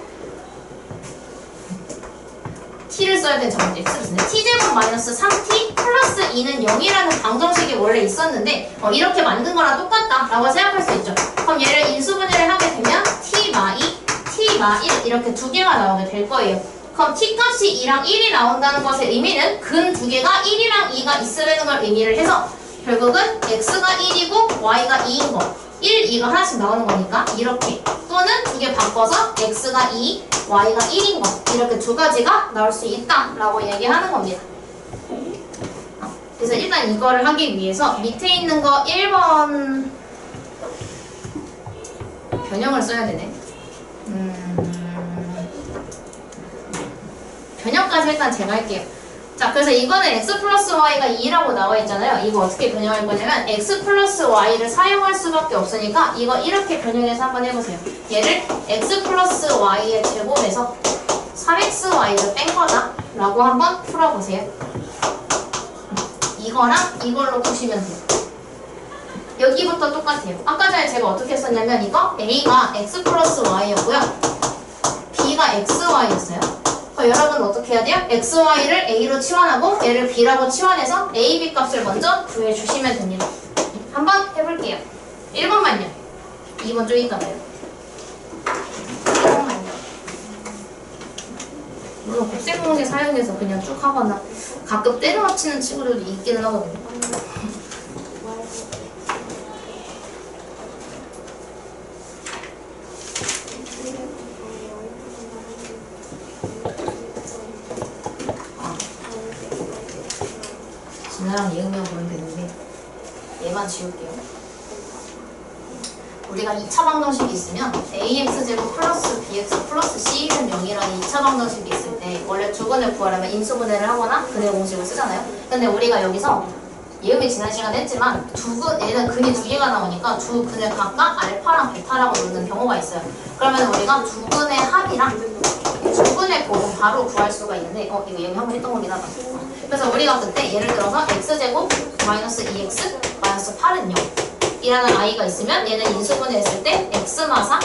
t를 써야 되는 저번에 x를 쓰네. t제곱 마이너스 3t 플러스 2는 0이라는 방정식이 원래 있었는데 이렇게 만든 거랑 똑같다 라고 생각할 수 있죠. 그럼 얘를 인수분해를 하게 되면 t 마 2, t 마 1 이렇게 두 개가 나오게 될 거예요. 그럼 t값이 2랑 1이 나온다는 것의 의미는 근 두 개가 1이랑 2가 있으라는 걸 의미를 해서 결국은 x가 1이고 y가 2인 거 1, 2가 하나씩 나오는 거니까 이렇게 또는 두 개 바꿔서 x가 2, y가 1인 거 이렇게 두 가지가 나올 수 있다 라고 얘기하는 겁니다. 그래서 일단 이거를 하기 위해서 밑에 있는 거 1번 변형을 써야 되네. 변형까지 일단 제가 할게요. 자, 그래서 이거는 x 플러스 y가 2라고 나와 있잖아요. 이거 어떻게 변형할 거냐면 x 플러스 y를 사용할 수밖에 없으니까 이거 이렇게 변형해서 한번 해보세요. 얘를 x 플러스 y의 제곱에서 3xy를 뺀 거다 라고 한번 풀어보세요. 이거랑 이걸로 푸시면 돼요. 여기부터 똑같아요. 아까 전에 제가 어떻게 했었냐면 이거 a가 x 플러스 y였고요. b가 xy였어요. 여러분 어떻게 해야 돼요? xy를 a로 치환하고 얘를 b라고 치환해서 a, b 값을 먼저 구해주시면 됩니다. 한번 해볼게요. 1번만요. 2번 좀 이따 봐요. 1번만요. 물론 곱셈공식 사용해서 그냥 쭉 하거나 가끔 때려 맞히는 친구들도 있기는 하거든요. 진아랑 예은이랑 보면 되는데 얘만 지울게요. 우리가 2차 방정식이 있으면 ax제곱 플러스 bx 플러스 c는 0이라는 2차 방정식이 있을 때 원래 두근을 구하려면 인수분해를 하거나 근해 공식을 쓰잖아요. 근데 우리가 여기서 예음이 지난 시간에 했지만 얘는 근이 두 개가 나오니까 두 근을 각각 알파랑 베타라고 놓는 경우가 있어요. 그러면 우리가 두 근의 합이랑 두 근의 곱은 바로 구할 수가 있는데 이거 예음이 한번 했던 거긴 하다. 그래서 우리가 그때 예를 들어서 x제곱 마이너스 2x 마이너스 8은 0 이라는 i가 있으면 얘는 인수분해했을 때 x마사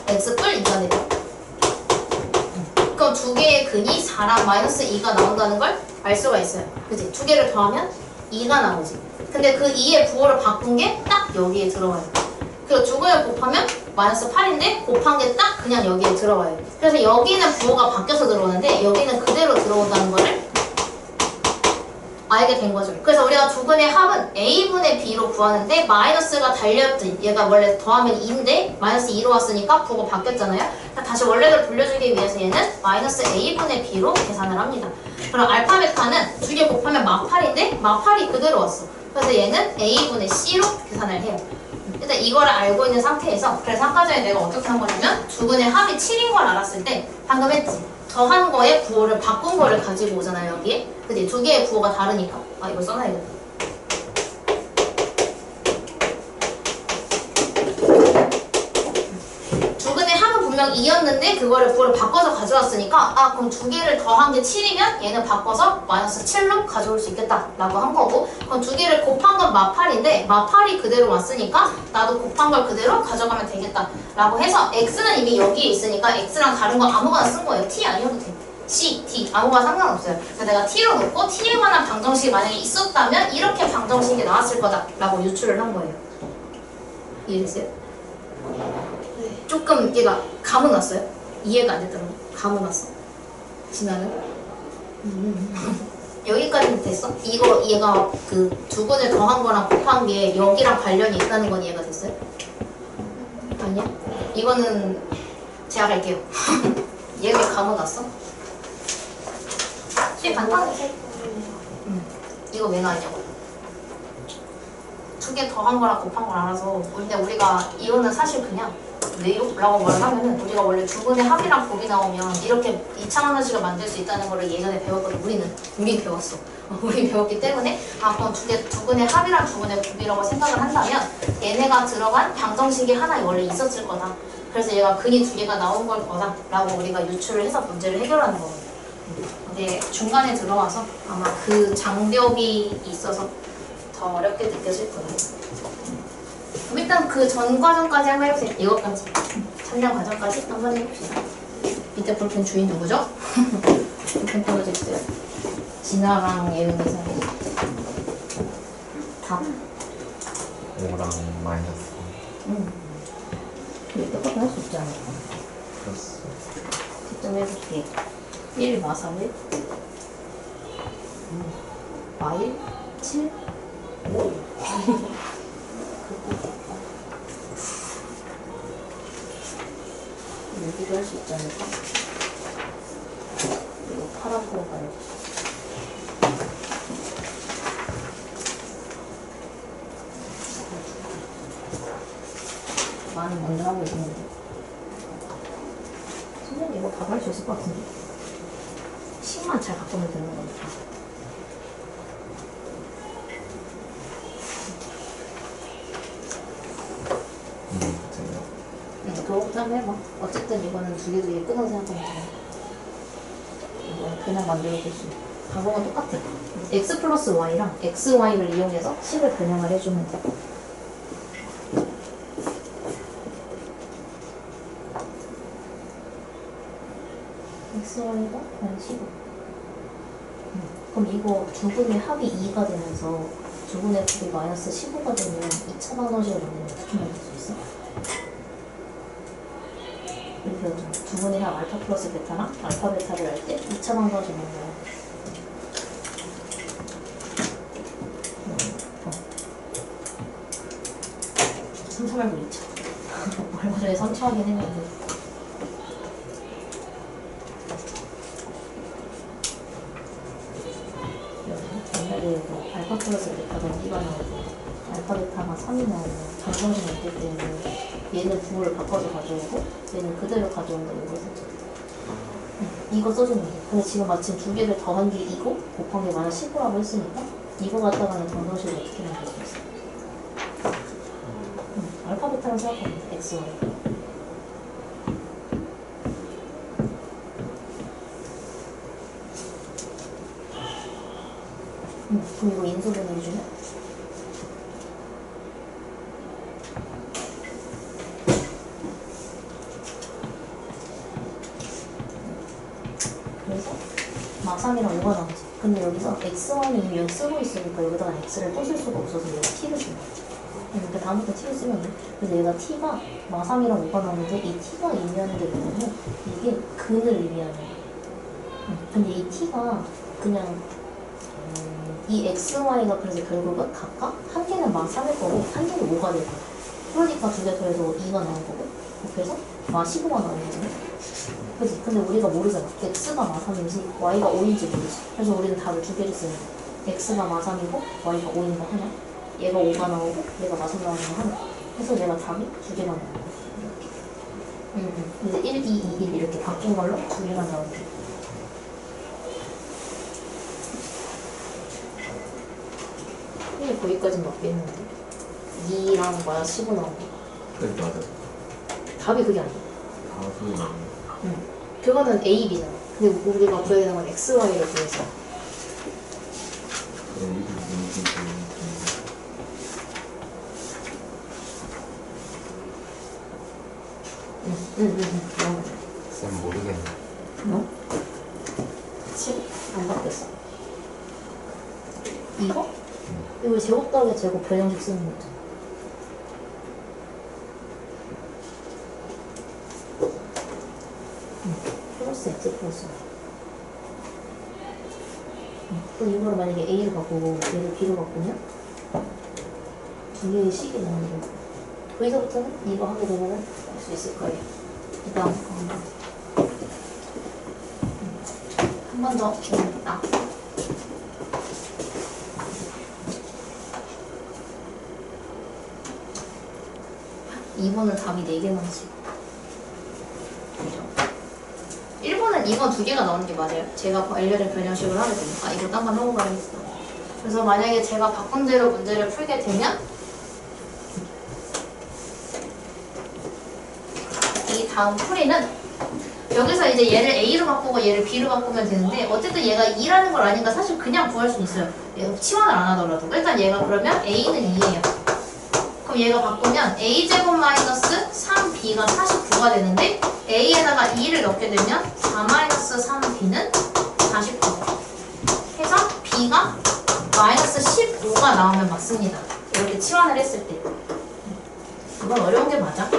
x 뿔 2가 돼요. 그럼 두 개의 근이 4랑 마이너스 2가 나온다는 걸 알 수가 있어요. 그치? 두 개를 더하면 2가 나오지. 근데 그 2의 부호를 바꾼 게 딱 여기에 들어와요. 그리고 두 근을 곱하면 마이너스 8인데 곱한 게 딱 그냥 여기에 들어와요. 그래서 여기는 부호가 바뀌어서 들어오는데 여기는 그대로 들어온다는 거를 알게 된 거죠. 그래서 우리가 두 근의 합은 a분의 b로 구하는데 마이너스가 달렸지. 얘가 원래 더하면 2인데 마이너스 2로 왔으니까 부호가 바뀌었잖아요. 다시 원래대로 돌려주기 위해서 얘는 마이너스 a분의 b로 계산을 합니다. 그럼 알파 베타는 두 개 곱하면 마8인데 마8이 그대로 왔어. 그래서 얘는 a분의 c로 계산을 해요. 일단 이거를 알고 있는 상태에서 그래서 아까 전에 내가 어떻게 한 거냐면 두 근의 합이 7인 걸 알았을 때 방금 했지. 더한 거에 부호를 바꾼 거를 가지고 오잖아요, 여기에. 근데 두 개의 부호가 다르니까. 아, 이거 써놔야겠다. 두 근의 합은 분명 2였는데 그거를 부호를 바꿔서 가져왔으니까 아, 그럼 두 개를 더한 게 7이면 얘는 바꿔서 마이너스 7로 가져올 수 있겠다 라고 한 거고 그럼 두 개를 곱한 건 마8인데 마8이 그대로 왔으니까 나도 곱한 걸 그대로 가져가면 되겠다 라고 해서 x는 이미 여기에 있으니까 x랑 다른 거 아무거나 쓴 거예요. t 아니어도 돼. c, t 아무거나 상관없어요. 그래서 내가 t로 놓고 t에 관한 방정식이 만약에 있었다면 이렇게 방정식이 나왔을 거다 라고 유출을 한 거예요. 이해됐어요? 조금 얘가 감은 왔어요? 이해가 안 됐더라고. 감은 왔어. 지나는? 여기까지는 됐어? 이거 얘가 그 두 근을 더한 거랑 곱한 게 여기랑 관련이 있다는 건 이해가 됐어요? 아니야? 이거는 제가 갈게요. 얘 왜 감은 왔어? 되게 간단해. 이거 왜 나왔냐고. 두 개 더한 거랑 곱한 걸 알아서 근데 우리가 이거는 사실 그냥 왜요라고 말을 하면은 우리가 원래 두 근의 합이랑 곱이 나오면 이렇게 2차 방정식을 만들 수 있다는 거를 예전에 배웠거든. 우리 배웠어. 우리 배웠기 때문에 아 그럼 두 근의 합이랑 두 근의 곱이라고 생각을 한다면 얘네가 들어간 방정식이 하나 원래 있었을 거다. 그래서 얘가 근이 두 개가 나온 걸 거다 라고 우리가 유출을 해서 문제를 해결하는 거거든. 근데 중간에 들어와서 아마 그 장벽이 있어서 더 어렵게 느껴질 거예요. 그럼 일단 그 전 과정까지 한번 해보세요. 이것까지. 참여 과정까지 한번 해봅시다. 밑에 볼펜 주인 누구죠? 볼펜 떨어져 있어요. 진아랑 예은이 사이. 답. 5랑 마이너스 이거 똑같이 할 수 있지 않을까? 플러스 뒷점 해볼게. 1 마사 1 마일 7 5 여기도 할 수 있지 않을까? 이거 파란 거 가야지. 많이 먼저 하고 있는데 선생님 이거 다 할 수 있을 것 같은데 식만 잘 바꾸면 되는 거니까. 그거부터 한번 해봐. 어쨌든 이거는 두 개 끊어서 생각하면 돼. 이거는 그냥 만들어볼 수 있어. 방법은 똑같아. x 플러스 y랑 xy를 이용해서 식을 변형을 해주면 돼. xy가 과연 15. 그럼 이거 두 분의 합이 2가 되면서 두 분의 곱이 마이너스 15가 되면 2차 방정식을 만들면 어떻게 만들 수 있어? 이렇게 두 분의 합 알파 플러스 베타랑 알파 베타를 할 때 2차 방정식을 만들어요. 3차 말고 2차. 얼마 전에 3차 하긴 했는데. 옛날에도 알파 플러스 베타가 2가 나오고 알파 베타가 3이 나오면 방정식 냈을 때는 얘는 부호를 바꿔서 가져오고 얘는 그대로 가져온다고 이거죠. 이거 써주면 돼. 근데 지금 마침 두 개를 더한 게 이거 곱한 게 마이너스 15라고 했으니까 이거 갖다가는 방정식을 어떻게 만들 수 있어? 알파 베타랑 생각하면 돼. x, y. 그럼 이거 인수분해 해주면 그래서 마삼이랑 5가 나오지. 근데 여기서 x, y는 이미 여기 쓰고 있으니까 여기다가 x를 또 쓸 수가 없어서 얘가 t를 쓴다. 그러니까 다음부터 t를 쓰면 돼. 그래서 얘가 t가 마삼이랑 5가 나오는데 이 t가 의미하는 게 뭐냐면 이게 근을 의미하는 거야. 근데 이 t가 그냥 이 x, y가 그래서 결국은 각각 한 개는 마3일 거고 한 개는 5가 될 거야. 그러니까 두 개 더해서 2가 나온 거고 곱해서 마15가 나온 거잖아. 그치? 근데 우리가 모르잖아. x가 마3인지 y가 5인지 모르지. 그래서 우리는 답을 두 개를 쓰는 거야. x가 마3이고 y가 5인 거 하나, 얘가 5가 나오고 얘가 마3 나오는 거 하나. 그래서 내가 답이 두 개가 나온 거야. 이렇게. 이제 1, 2, 2, 1 이렇게 바뀐 걸로 두 개가 나오는 거야. 이게 거기까지는 맞겠는데 2랑 뭐야 15 나온 거. 네, 맞아요. 답이 그게 아니야. 다 소리 나는 그거는 A, B잖아. 근데 우리가 구해야 되는 건 X, Y를 구해서. 그래, 쌤 모르겠네. 너? 7? 안 바뀌었어. 이거? 이거 제곱 더하기 제곱 변형식 쓰는 거잖아. 플러스 X 플러스. 그럼 이거를 만약에 A를 바꾸고 얘를 B로 바꾸면 두 개의 식이 나오는 거고. 거기서부터는 이거 하게 되면 알 수 있을 거예요. 그 다음 한 번 더 딱. 2번은 답이 4개 나오지. 그죠? 1번은 이건 2개가 나오는 게 맞아요. 제가 알려준 변형식을 하게 되니까 이거 딴 건 하고 가야겠어. 그래서 만약에 제가 바꾼 대로 문제를 풀게 되면 이 다음 풀이는 여기서 이제 얘를 A로 바꾸고 얘를 B로 바꾸면 되는데 어쨌든 얘가 2라는 걸 아니까 사실 그냥 구할 수 있어요. 얘가 치환을 안 하더라도. 일단 얘가 그러면 A는 2예요. 그럼 얘가 바꾸면 A제곱 마이너스 3B가 49가 되는데 A에다가 2를 넣게 되면 4 마이너스 3B는 49. 해서 B가 마이너스 15가 나오면 맞습니다. 이렇게 치환을 했을 때. 이건 어려운 게 맞아.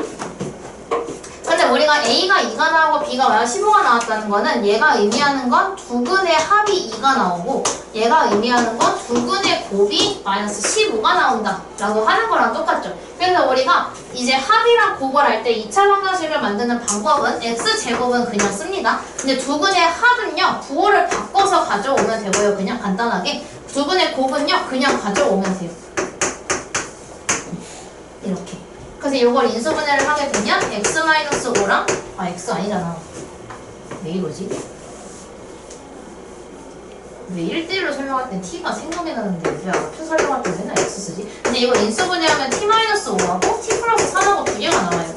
근데 우리가 A가 2가 나오고 B가 마이너스 15가 나왔다는 거는 얘가 의미하는 건 두근의 합이 2가 나오고 얘가 의미하는 건 두근의 곱이 마이너스 15가 나온다 라고 하는 거랑 똑같죠. 그래서 우리가 이제 합이랑 곱을 할 때 2차 방정식을 만드는 방법은 x제곱은 그냥 씁니다. 근데 두근의 합은요 부호를 바꿔서 가져오면 되고요. 그냥 간단하게 두근의 곱은요 그냥 가져오면 돼요. 이렇게. 그래서 이걸 인수분해를 하게 되면 x-5랑 x 아니잖아. 왜 이러지? 왜 1대1로 설명할 땐 t가 생각이 나는데 왜 앞에 설명할 때 맨날 x 쓰지? 근데 이걸 인수분해하면 t-5하고 t 플러스 3하고 두 개가 나와요.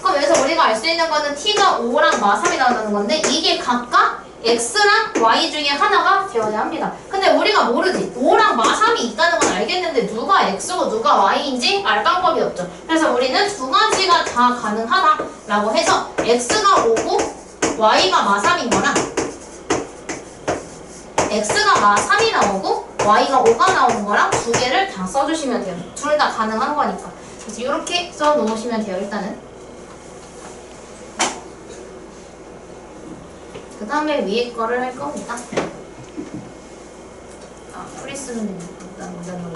그럼 여기서 우리가 알 수 있는 거는 t가 5랑 마3이 나온다는 건데 이게 각각 x랑 y 중에 하나가 되어야 합니다. 근데 우리가 모르지. 5랑 마3이 있다는 건 알겠는데 누가 x고 누가 y인지 알 방법이 없죠. 그래서 우리는 두 가지가 다 가능하다라고 해서 x가 5고 y가 마3인 거랑 x가 마3이 나오고 y가 5가 나오는 거랑 두 개를 다 써주시면 돼요. 둘 다 가능한 거니까. 그래서 이렇게 써놓으시면 돼요. 일단은. 그 다음에 위에 거를 할 겁니다. 아, 프리 쓰면 됩니다. 일단 문제는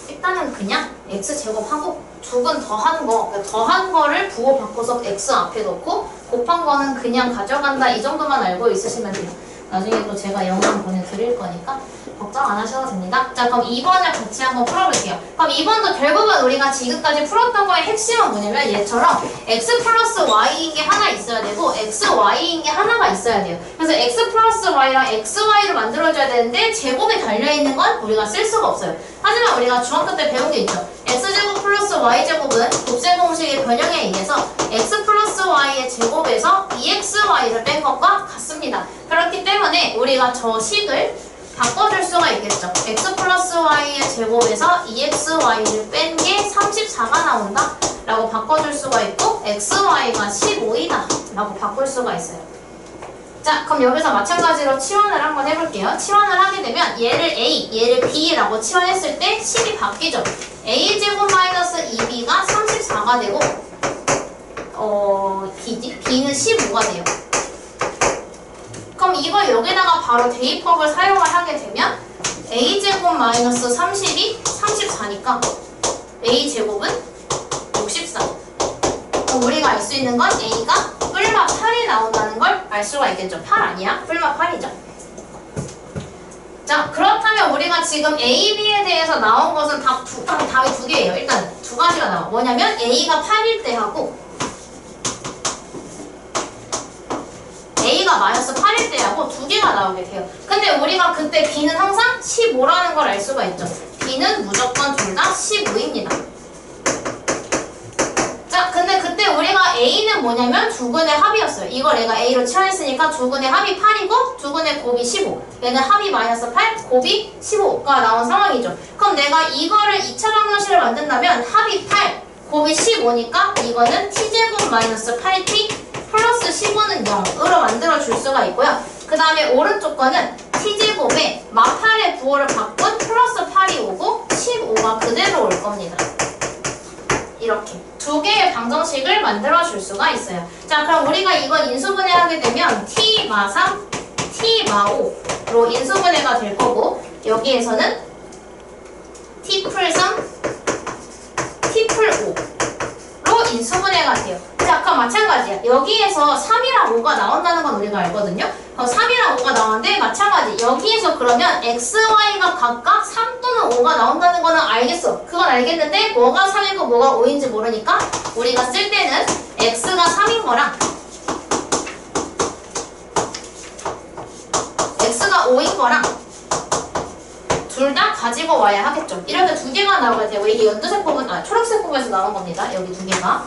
일단은 그냥 x제곱하고 두근 더한 거, 그러니까 더한 거를 부호 바꿔서 x 앞에 넣고 곱한 거는 그냥 가져간다 이 정도만 알고 있으시면 돼요. 나중에 또 제가 영상 보내드릴 거니까 걱정 걱정 안 하셔도 됩니다. 자, 그럼 2번을 같이 한번 풀어볼게요. 그럼 2번도 결국은 우리가 지금까지 풀었던 거의 핵심은 뭐냐면 얘처럼 x 플러스 y인 게 하나 있어야 되고 x, y인 게 하나가 있어야 돼요. 그래서 x 플러스 y랑 x, y를 만들어줘야 되는데 제곱이 달려있는 건 우리가 쓸 수가 없어요. 하지만 우리가 중학교 때 배운 게 있죠. x제곱 플러스 y제곱은 곱셈 공식의 변형에 의해서 x 플러스 y의 제곱에서 2xy를 뺀 것과 같습니다. 그렇기 때문에 우리가 저 식을 바꿔줄 수가 있겠죠. x 플러스 y의 제곱에서 2xy를 뺀 게 34가 나온다 라고 바꿔줄 수가 있고 xy가 15이다 라고 바꿀 수가 있어요. 자, 그럼 여기서 마찬가지로 치환을 한번 해볼게요. 치환을 하게 되면 얘를 a, 얘를 b라고 치환했을 때 식이 바뀌죠. a제곱 마이너스 2b가 34가 되고 b는 15가 돼요. 그럼 이걸 여기다가 바로 대입법을 사용을 하게 되면 a제곱 마이너스 30이 34니까 a제곱은 64. 그럼 우리가 알 수 있는 건 a가 뿔마 8이 나온다는 걸 알 수가 있겠죠. 8 아니야? 뿔마 8이죠. 자, 그렇다면 우리가 지금 a, b에 대해서 나온 것은 답이 두 개예요. 일단 두 가지가 나와. 뭐냐면 a가 8일 때 하고 a가 마이너스 8일 때 하고 두 개가 나오게 돼요. 근데 우리가 그때 b는 항상 15라는 걸 알 수가 있죠. b는 무조건 둘 다 15입니다. 자, 근데 그때 우리가 a는 뭐냐면 두근의 합이었어요. 이걸 내가 a로 치환했으니까 두근의 합이 8이고 두근의 곱이 15. 얘는 합이 마이너스 8, 곱이 15가 나온 상황이죠. 그럼 내가 이거를 2차 방정식을 만든다면 합이 8, 곱이 15니까 이거는 t제곱 마이너스 8t 플러스 15는 0으로 만들어줄 수가 있고요. 그 다음에 오른쪽 거는 t제곱에 마8의 부호를 바꾼 플러스 8이 오고 15가 그대로 올 겁니다. 이렇게 두 개의 방정식을 만들어줄 수가 있어요. 자, 그럼 우리가 이거 인수분해하게 되면 t 마 3, t 마 5로 인수분해가 될 거고 여기에서는 t 풀 3, t 풀 5로 인수분해가 돼요. 자, 그럼 마찬가지야. 여기에서 3이랑 5가 나온다는 건 우리가 알거든요. 그럼 3이랑 5가 나오는데 마찬가지. 여기에서 그러면 x, y가 각각 3 또는 5가 나온다는 거는 알겠어. 그건 알겠는데 뭐가 3이고 뭐가 5인지 모르니까 우리가 쓸 때는 x가 3인 거랑 x가 5인 거랑 둘 다 가지고 와야 하겠죠. 이렇게 두 개가 나오게 되고 이게 연두색 부분, 초록색 부분에서 나온 겁니다. 여기 두 개가.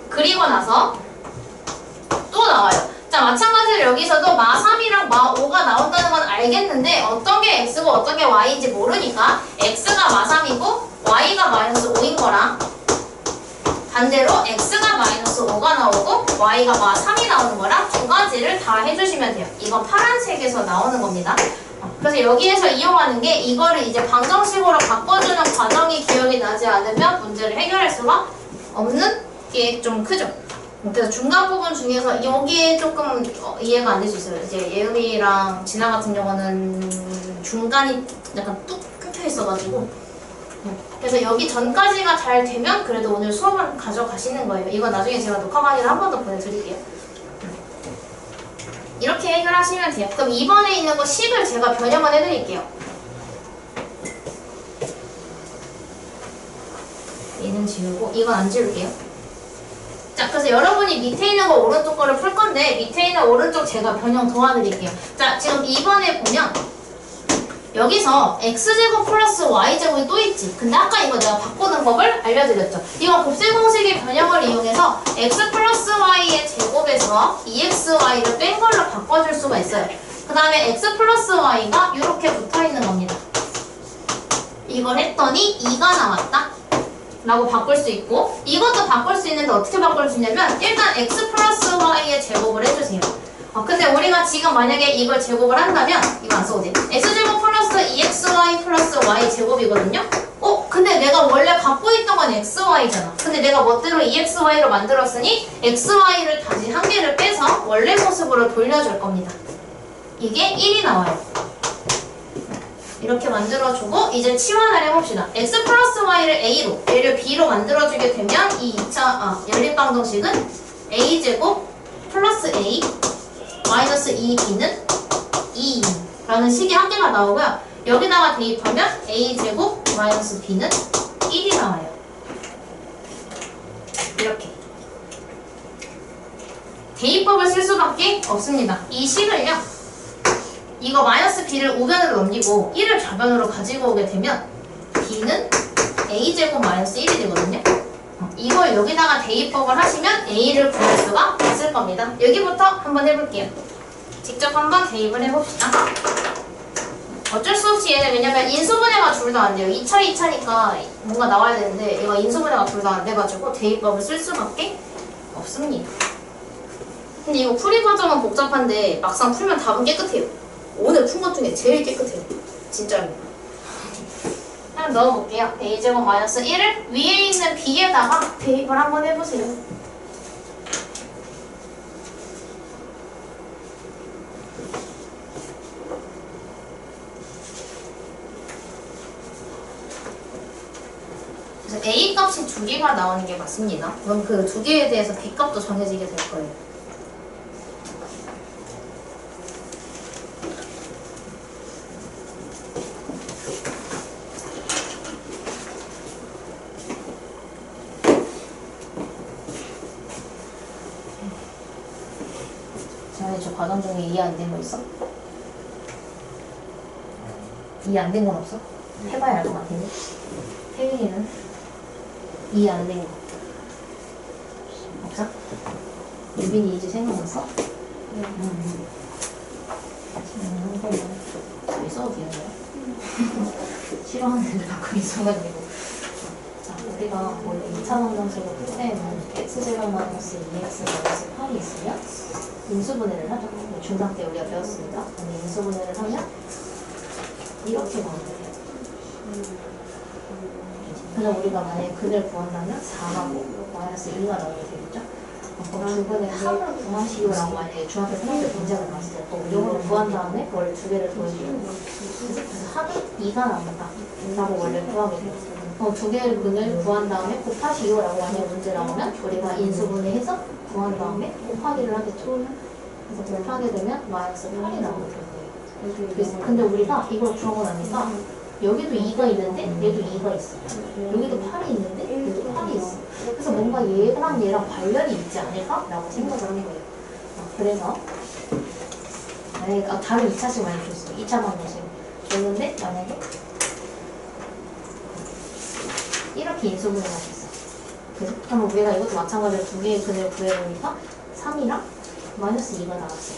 그리고 나서 또 나와요. 자, 마찬가지로 여기서도 마 3이랑 마 5가 나온다는 건 알겠는데 어떤 게 x고 어떤 게 y인지 모르니까 x가 마 3이고 y가 마이너스 5인 거랑 반대로 x가 마이너스 5가 나오고 y가 마 3이 나오는 거랑 두 가지를 다 해주시면 돼요. 이건 파란색에서 나오는 겁니다. 그래서 여기에서 이용하는 게 이거를 이제 방정식으로 바꿔주는 과정이 기억이 나지 않으면 문제를 해결할 수가 없는 게 좀 크죠. 그래서 중간 부분 중에서 여기에 조금 이해가 안 될 수 있어요. 이제 예은이랑 진아 같은 경우는 중간이 약간 뚝 끊겨 있어가지고 그래서 여기 전까지가 잘 되면 그래도 오늘 수업은 가져가시는 거예요. 이건 나중에 제가 녹화 강의를 한 번 더 보내드릴게요. 이렇게 해결하시면 돼요. 그럼 2번에 있는 거 식을 제가 변형을 해드릴게요. 얘는 지우고 이건 안 지울게요. 자, 그래서 여러분이 밑에 있는 거 오른쪽 거를 풀 건데 밑에 있는 오른쪽 제가 변형 도와드릴게요. 자, 지금 2번에 보면 여기서 x제곱 플러스 y제곱이 또 있지. 근데 아까 이거 내가 바꾸는 법을 알려드렸죠. 이건 곱셈 공식의 변형을 이용해서 x 플러스 y의 제곱에서 2xy를 뺀 걸로 바꿔줄 수가 있어요. 그 다음에 x 플러스 y가 이렇게 붙어있는 겁니다. 이걸 했더니 2가 나왔다 라고 바꿀 수 있고 이것도 바꿀 수 있는데 어떻게 바꿀 수 있냐면 일단 x 플러스 y의 제곱을 해주세요. 근데 우리가 지금 만약에 이걸 제곱을 한다면 이거 안 써도 돼. x제곱 플러스 2xy 플러스 y 제곱이거든요. 근데 내가 원래 갖고 있던 건 xy잖아. 근데 내가 멋대로 2xy로 만들었으니 xy를 다시 한 개를 빼서 원래 모습으로 돌려줄 겁니다. 이게 1이 나와요. 이렇게 만들어주고 이제 치환을 해봅시다. x 플러스 y를 a로 얘를 b로 만들어주게 되면 이 2차 연립방정식은 a제곱 플러스 a 마이너스 2b는 2라는 식이 한 개가 나오고요. 여기다가 대입하면 a제곱 마이너스 b는 1이 나와요. 이렇게. 대입법을 쓸 수밖에 없습니다. 이 식을요. 이거 마이너스 b를 우변으로 넘기고 1을 좌변으로 가지고 오게 되면 b는 a제곱 마이너스 1이 되거든요. 이걸 여기다가 대입법을 하시면 a를 구할 수가 있을 겁니다. 여기부터 한번 해볼게요. 직접 한번 대입을 해봅시다. 어쩔 수 없이 얘는 왜냐면 인수분해가 둘 다 안 돼요. 2차 뭔가 나와야 되는데 얘가 인수분해가 둘 다 안 돼가지고 대입법을 쓸 수밖에 없습니다. 근데 이거 풀이 과정은 복잡한데 막상 풀면 답은 깨끗해요. 오늘 푼 것 중에 제일 깨끗해요. 진짜입니다. 한번 넣어볼게요. a제곱 마이너스 1을 위에 있는 b에다가 대입을 한번 해보세요. 그래서 a 값이 두 개가 나오는 게 맞습니다. 그럼 그 두 개에 대해서 b 값도 정해지게 될 거예요. 저 과정 중에 이해 안 된 거 있어? 이해 안 된 건 없어? 해봐야 알 것 같은데. 태민이는 이해 안 된 거 없어? 유빈이 이제 생각났어? 한 번만 왜 써도 되는 거야? 싫어하는 애들 갖고 있어가지고. 자, 우리가 원래 2차 방정식을 풀 때는 x제곱 마이너스 2x 마이너스 8이 있으면 인수분해를 하죠. 중상 때 우리가 배웠습니다. 근데 인수분해를 하면 이렇게 나오게 돼요. 그래서 우리가 만약에 그를 구한다면 4하고 마이너스 2가 나오게 되겠죠. 그럼 두 번의 합을 구하시오라고 만약에 중학교 3학년 때 문제가 나왔을 때 또 이거를 구한 다음에 그걸 두 개를 더해주는 거예요. 그래서 합이 2가 나온다 라고 원래 구하게 돼요. 두 개의 근을 구한 다음에 곱하시오라고 만약에 문제 나오면 우리가 인수분해해서 구한 다음에 곱하기를 하겠죠. 그래서 곱하게 되면 마이너스 8이 나오게 될 거예요. 그래서 근데 우리가 이걸 구하고 나니까 여기도 2가 있는데 얘도 2가 있어. 여기도 8이 있는데 여기도 8이 있어. 그래서 뭔가 얘랑 관련이 있지 않을까라고 생각을 한 거예요. 그래서 만약에 다른 2차식 많이 줬어요. 2차 방정식 줬는데 만약에 이렇게 인수분해가 됐어. 그럼 우리가 이것도 마찬가지로 두 개의 근을 구해보니까 3이랑 마이너스 2가 나왔어요.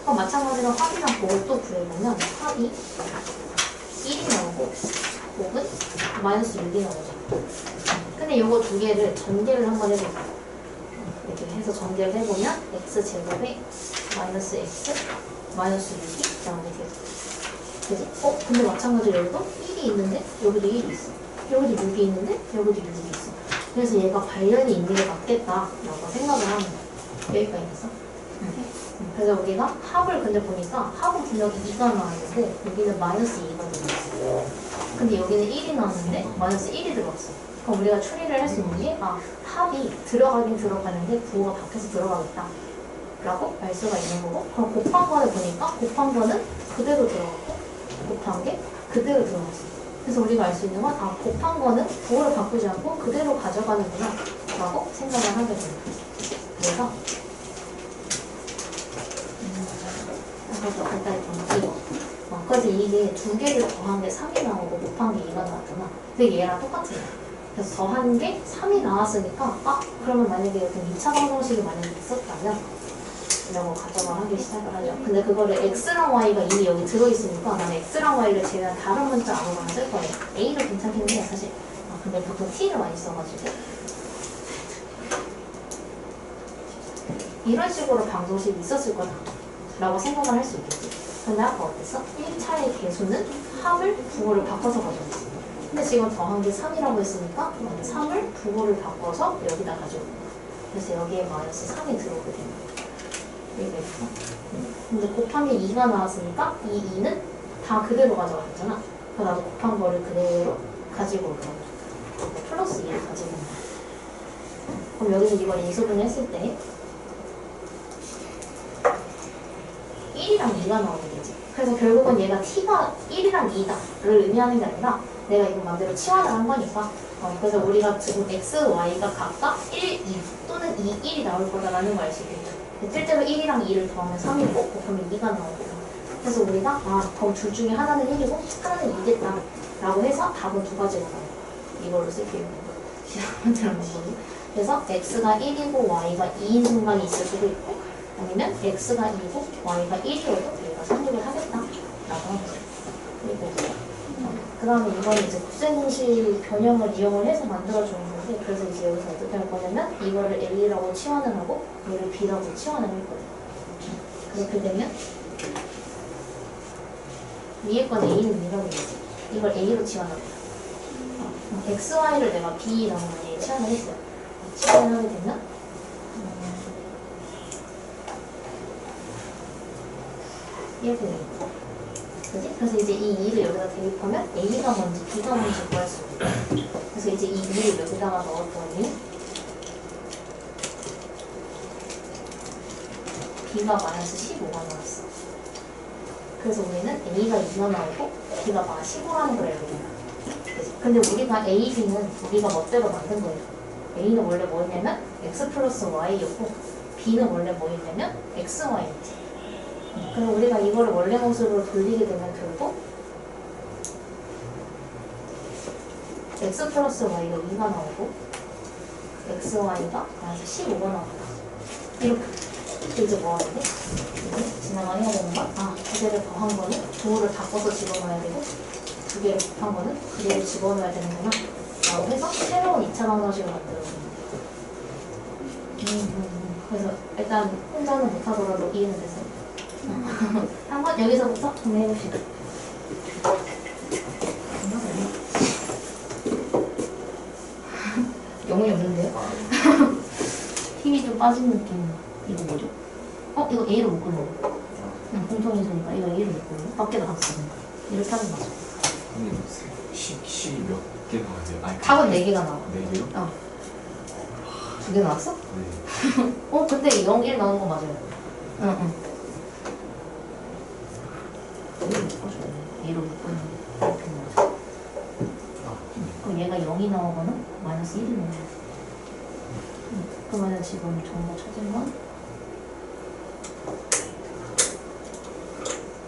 그럼 마찬가지로 합이랑 곱을 또 구해보면 합이 1이 나오고 곱은 마이너스 6이 나오죠. 근데 요거 두 개를 전개를 한번 해볼게요. 이렇게 해서 전개를 해보면 x제곱에 마이너스 x 마이너스 6이 나오게 돼요. 그지? 근데 마찬가지로 여기도 1이 있는데 여기도 1이 있어. 여기도 6이 있는데 여기도 6이 있어. 그래서 얘가 관련이 있는 게 맞겠다라고 생각을 하는 거야. 여기까지 됐어? 그래서 우리가 합을 근데 보니까 합은 분명히 2가 나왔는데 여기는 마이너스 2가 들어왔어. 근데 여기는 1이 나왔는데 마이너스 1이 들어왔어. 그럼 우리가 추리를 할 수 있는 게 합이 들어가긴 들어가는데 부호가 바뀌어서 들어가겠다 라고 알 수가 있는 거고, 그럼 곱한 거를 보니까 곱한 거는 그대로 들어갔고 곱한 게 그대로 들어갔어. 그래서 우리가 알 수 있는 건 곱한 거는 부호를 바꾸지 않고 그대로 가져가는구나 라고 생각을 하게 됩니다. 그래서 일단 이거 그래서 이게 두 개를 더한 게 3이 나오고 곱한 게 2가 나왔잖아. 근데 얘랑 똑같아요. 그래서 더한 게 3이 나왔으니까 그러면 만약에 여기 2차 방정식이 만약에 있었다면 이라고 가정을 하기 시작을 하죠. 근데 그거를 x랑 y가 이미 여기 들어있으니까 나는 x랑 y를 제외한 다른 문자 아무거나 쓸 거예요. a도 괜찮겠는데 사실 근데 보통 t를 많이 써가지고 이런 식으로 방정식이 있었을 거다 라고 생각을 할 수 있겠지. 근데 아까 어땠어? 1차의 개수는 합을 부호를 바꿔서 가져왔어. 근데 지금 더한 게 3이라고 했으니까 3을 부호를 바꿔서 여기다 가져온 거야. 그래서 여기에 마이너스 3이 들어오게 되는 거야. 여기가 있어. 근데 곱한 게 2가 나왔으니까 이 2는 다 그대로 가져갔잖아. 그래서 나도 곱한 거를 그대로 가지고 올 거야. 플러스 2를 가지고 온 거야. 그럼 여기서 이걸 인수분해 했을 때 1이랑 2가 나오게 되지. 그래서 결국은 얘가 t가 1이랑 2다를 의미하는 게 아니라 내가 이거 맘대로 치환을 한 거니까 그래서 우리가 지금 x, y가 각각 1, 2 또는 2, 1이 나올 거다라는 걸 알 수 있겠죠. 실제로 1이랑 2를 더하면 3이고 곱하면 2가 나오거든. 그래서 우리가 그럼 둘 중에 하나는 1이고 하나는 2겠다 라고 해서 답은 두 가지가 나와요. 이걸로 쓸게요. 시작만 거거든요. 그래서 x가 1이고 y가 2인 순간이 있을 수도 있고 아니면 x가 2고 y가 1이어도 얘가 성립을 하겠다라고 하는 거죠. 그리고 그 다음에 이건 이제 곱셈공식 변형을 이용을 해서 만들어주는 건데 그래서 이제 여기서 어떻게 할 거냐면 이거를 A라고 치환을 하고 얘를 B라고 치환을 할 거예요. 그렇게 되면 위에 건 A는 B라고 되지. 이걸 A로 치환합니다. X, Y를 내가 B라고 만약에 치환을 했어요. 치환을 하게 되면 이렇게 되겠죠. 그지? 그래서 이제 이 2를 여기다 대입하면 A가 뭔지 B가 뭔지 구할 수 있고 그래서 이제 이 2를 여기다가 넣었더니 B가 마이너스 15가 나왔어. 그래서 우리는 A가 2가 나오고 B가 마이너스 15라는 걸 알게 됩니다. 근데 우리가 A, B는 우리가 멋대로 만든 거예요. A는 원래 뭐였냐면 X 플러스 Y였고 B는 원래 뭐였냐면 X, Y였지. 그럼 우리가 이거를 원래 모습으로 돌리게 되면 결국 x 플러스 y가 2가 나오고 x, y가 마이너스 15가 나온다. 이렇게 이제 뭐 하는데? 지나가 해야 되는 건 두 개를 더한 거는 부호를 바꿔서 집어넣어야 되고 두 개를 곱한 거는 두 개를 집어넣어야 되는구나 라고 해서 새로운 2차 방정식을 만들어줍니다. 그래서 일단 혼자는 못하더라도 이해는 됐어요. 한번 여기서부터 정리해봅시다. 영혼이 없는데요? 힘이 좀 빠진 느낌. 이거 뭐죠? 이거 A로 묶는 거. 공통인수니까 이거 A로 묶는 거. 밖에다 갔어. 이렇게 하는 거죠. 근데 시 몇 개 나와야 돼요? 아니, 답은 4개가 나와. 4개요? 2개 나왔어? 네. 근데 0, 1 나오는 거 맞아요. 응. 얘로 묶으면 이렇게 나오죠. 그럼 얘가 0이 나오거나 마이너스 1이 나와요. 그러면 지금 정보 찾은 건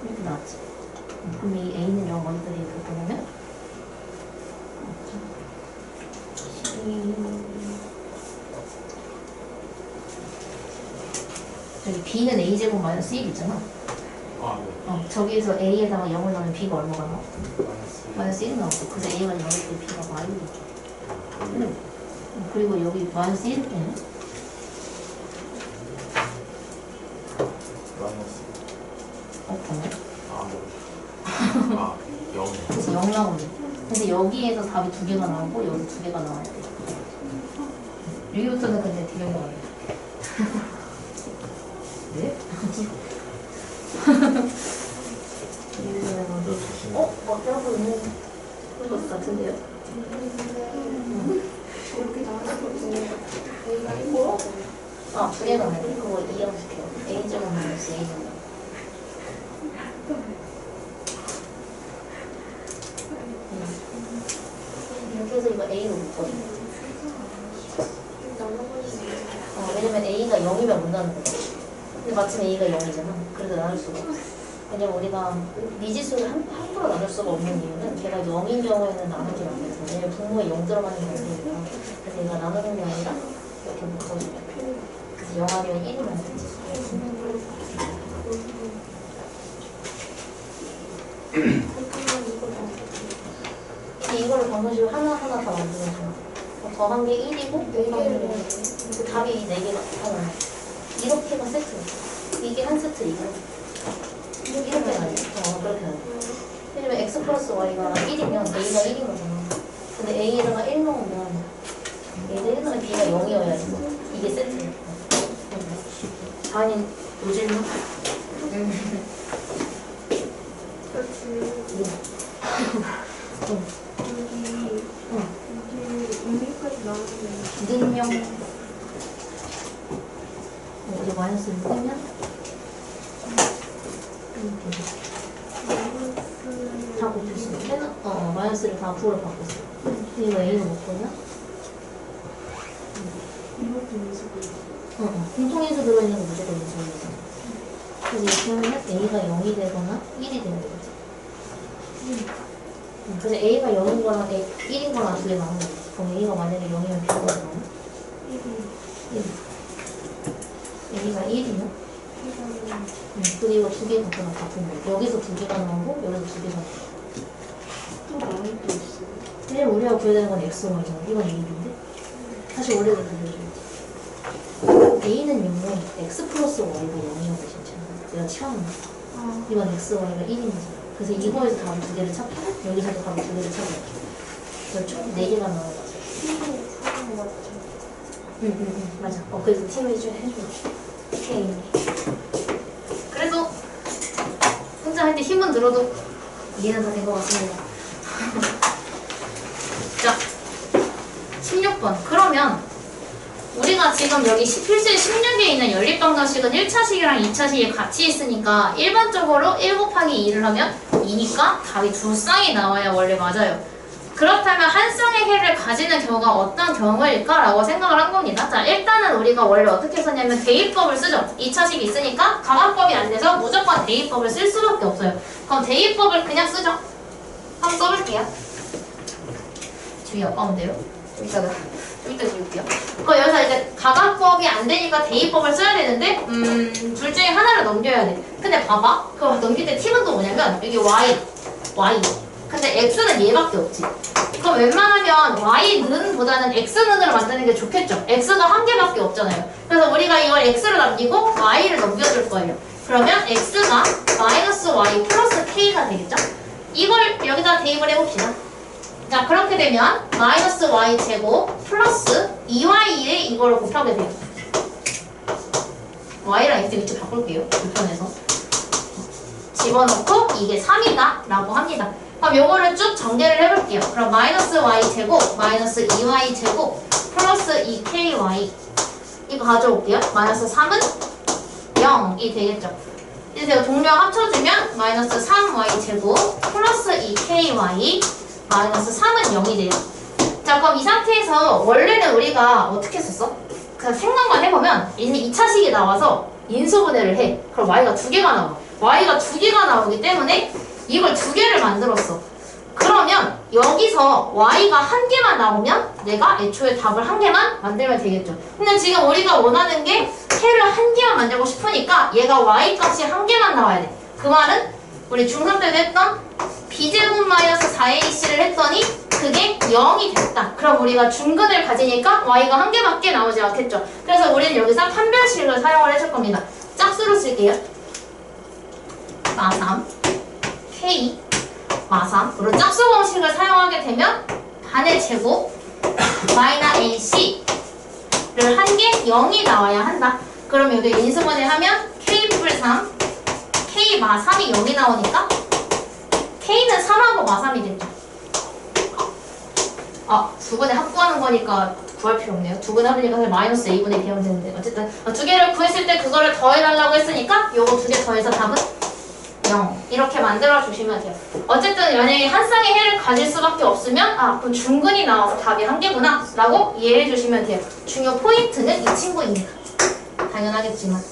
이렇게 나왔지. 그럼 이 A는 0 어디까지 이렇게 보냐면 저기 B는 A제곱 마이너스 1 있잖아. 저기에서 A에다가 0을 넣으면 B가 얼마가 나와? 마이너스 1이 나오고 그래서 A가 0일 때 B가 마이너스 1이죠. 그리고 여기 마이너스 1일 때는 마이너스. 없네. 0. 그래서 0 나오네. 근데 여기에서 답이 2개가 나오고 여기 2개가 나와야 돼. 여기부터는 근데 대명이 안 돼. 네? 맞다고 있는 것 같은데요? 저렇게 나왔었거든요. A가 1고 2개가 나네. 그거 이해시켜요. A제곱 마이너스 A제곱. 이렇게 해서 이거 A로 묶거든요. 왜냐면 A가 0이면 못 나는 거죠. 근데 마침 A가 0이잖아. 그래도 나눌 수가 없어. 왜냐면 우리가 미지수를 함부로 나눌 수가 없는 이유는 걔가 0인 경우에는 나누기를 안 해서 왜냐면 분모에 0 들어가는 게 아니니까 그래서 얘가 나누는 게 아니라 이렇게 묶어주면 그래서 0 아니면 1이면 되지. 이거를 방정식으로 하나하나 다 만드는 거야. 더한 게 1이고 4개를 답이 4개가 하나. 이렇게가 세트야. 이게 한 세트 이거. 이렇게 가야 돼. 그렇게 가야 돼. 왜냐면 x 플러스 y가 1이면 a가 1인 거잖아. 근데 a에다가 1 넣으면 얘가 1 넣으면 b가 0이어야 돼. 이게 세트야. 다니 노질로? 그렇지. 여기까지 나오면 능명 이제 마이너스 6이면 마이너스를 다 부호로 바꿨어. 이거 A가 뭐거든요? 이것도 인수고. 공통인수 들어있는 거 무조건 인수인수. 그래서 이렇게 하면 A가 0이 되거나 1이 되는 거지. 그래서 A가 0인 거랑 1인 거랑 두 개 나오는 거지. 그럼 A가 만약에 0이면 B가 나오나? 1. A가 1이면? 그리고 두 개 바꾸면 바꾼 거. 여기서 두 개가 나오고 여기서 두 개가 나오고. 또 나올 때 있어. 왜냐면 우리가 구해야 되는 건 X, Y잖아. 이건 A인데. 다시 원래대로 돌려줘야지. A는 0은 X 플러스 Y가 0이라고 진짜. 내가 치환한 거. 이건 X, Y가 1인 거잖아. 그래서 이거에서 답을 두 개를 찾고 여기서도 답을 두 개를 찾고. 그래서 총 4개가 나와가지고. 팀으로 사는 거 같아. 맞아. 그래서 팀을 좀 해줘. 오케이. 그래도 혼자 할 때 힘은 들어도 이해는 다 된 것 같습니다. 자, 16번. 그러면 우리가 지금 여기 필수 16에 있는 연립방정식은 1차식이랑 2차식이 같이 있으니까 일반적으로 1 곱하기 2를 하면 2니까 답이 두 쌍이 나와야 원래 맞아요. 그렇다면 한 쌍의 해를 가지는 경우가 어떤 경우일까라고 생각을 한 겁니다. 자, 일단은 우리가 원래 어떻게 썼냐면 대입법을 쓰죠. 2차식이 있으니까 가관법이 안 돼서 무조건 대입법을 쓸 수밖에 없어요. 그럼 대입법을 그냥 쓰죠. 한번 써볼게요. 주의 아까운데요? 좀 이따 지울게요. 그럼 여기서 이제 가관법이 안 되니까 대입법을 써야 되는데 둘 중에 하나를 넘겨야 돼. 근데 봐봐. 그럼 넘길 때 팁은 또 뭐냐면 여기 y. 근데 x는 얘밖에 없지. 그럼 웬만하면 y는 보다는 x는으로 만드는 게 좋겠죠. x가 한 개밖에 없잖아요. 그래서 우리가 이걸 x를 남기고 y를 넘겨줄 거예요. 그러면 x가 마이너스 y 플러스 k가 되겠죠. 이걸 여기다 대입을 해봅시다. 자, 그렇게 되면 마이너스 y 제곱 플러스 2y에 이걸 곱하게 돼요. y랑 x 위치 바꿀게요. 불편해서. 집어넣고 이게 3이다 라고 합니다. 그럼 요거를 쭉 전개를 해볼게요. 그럼 마이너스 y 제곱 마이너스 2y 제곱 플러스 2ky 이거 가져올게요. 마이너스 3은 0이 되겠죠. 이제 동료 합쳐주면 마이너스 3y 제곱 플러스 2ky 마이너스 3은 0이 돼요. 자, 그럼 이 상태에서 원래는 우리가 어떻게 썼어? 그냥 생각만 해보면 이미 2차식이 나와서 인수분해를 해. 그럼 y가 두 개가 나와. y가 두 개가 나오기 때문에 이걸 두 개를 만들었어. 그러면 여기서 y가 한 개만 나오면 내가 애초에 답을 한 개만 만들면 되겠죠. 근데 지금 우리가 원하는 게 해를 한 개만 만들고 싶으니까 얘가 y 값이 한 개만 나와야 돼. 그 말은 우리 중3 때도 했던 b제곱 마이너스 4ac를 했더니 그게 0이 됐다. 그럼 우리가 중근을 가지니까 y가 한 개밖에 나오지 않겠죠. 그래서 우리는 여기서 판별식을 사용을 해줄 겁니다. 짝수로 쓸게요. 마3 k 마3으로 짝수 공식을 사용하게 되면 반의 제곱 마이너스 ac를 한 개 0이 나와야 한다. 그럼 여기 인수분해 하면 k 풀 3 k 마3이 0이 나오니까 k는 3하고 마3이 됐죠. 두 번에 합구하는 거니까 구할 필요 없네요. 두 번 합이니까 마이너스 a분의 b하면 되는데 어쨌든 두 개를 구했을 때 그거를 더해달라고 했으니까 요거 두 개 더해서 답은 0 이렇게 만들어 주시면 돼요. 어쨌든 만약에 한 쌍의 해를 가질 수밖에 없으면 그럼 중근이 나와서 답이 한 개구나 라고 이해해 주시면 돼요. 중요 포인트는 이 친구입니다. 당연하겠지만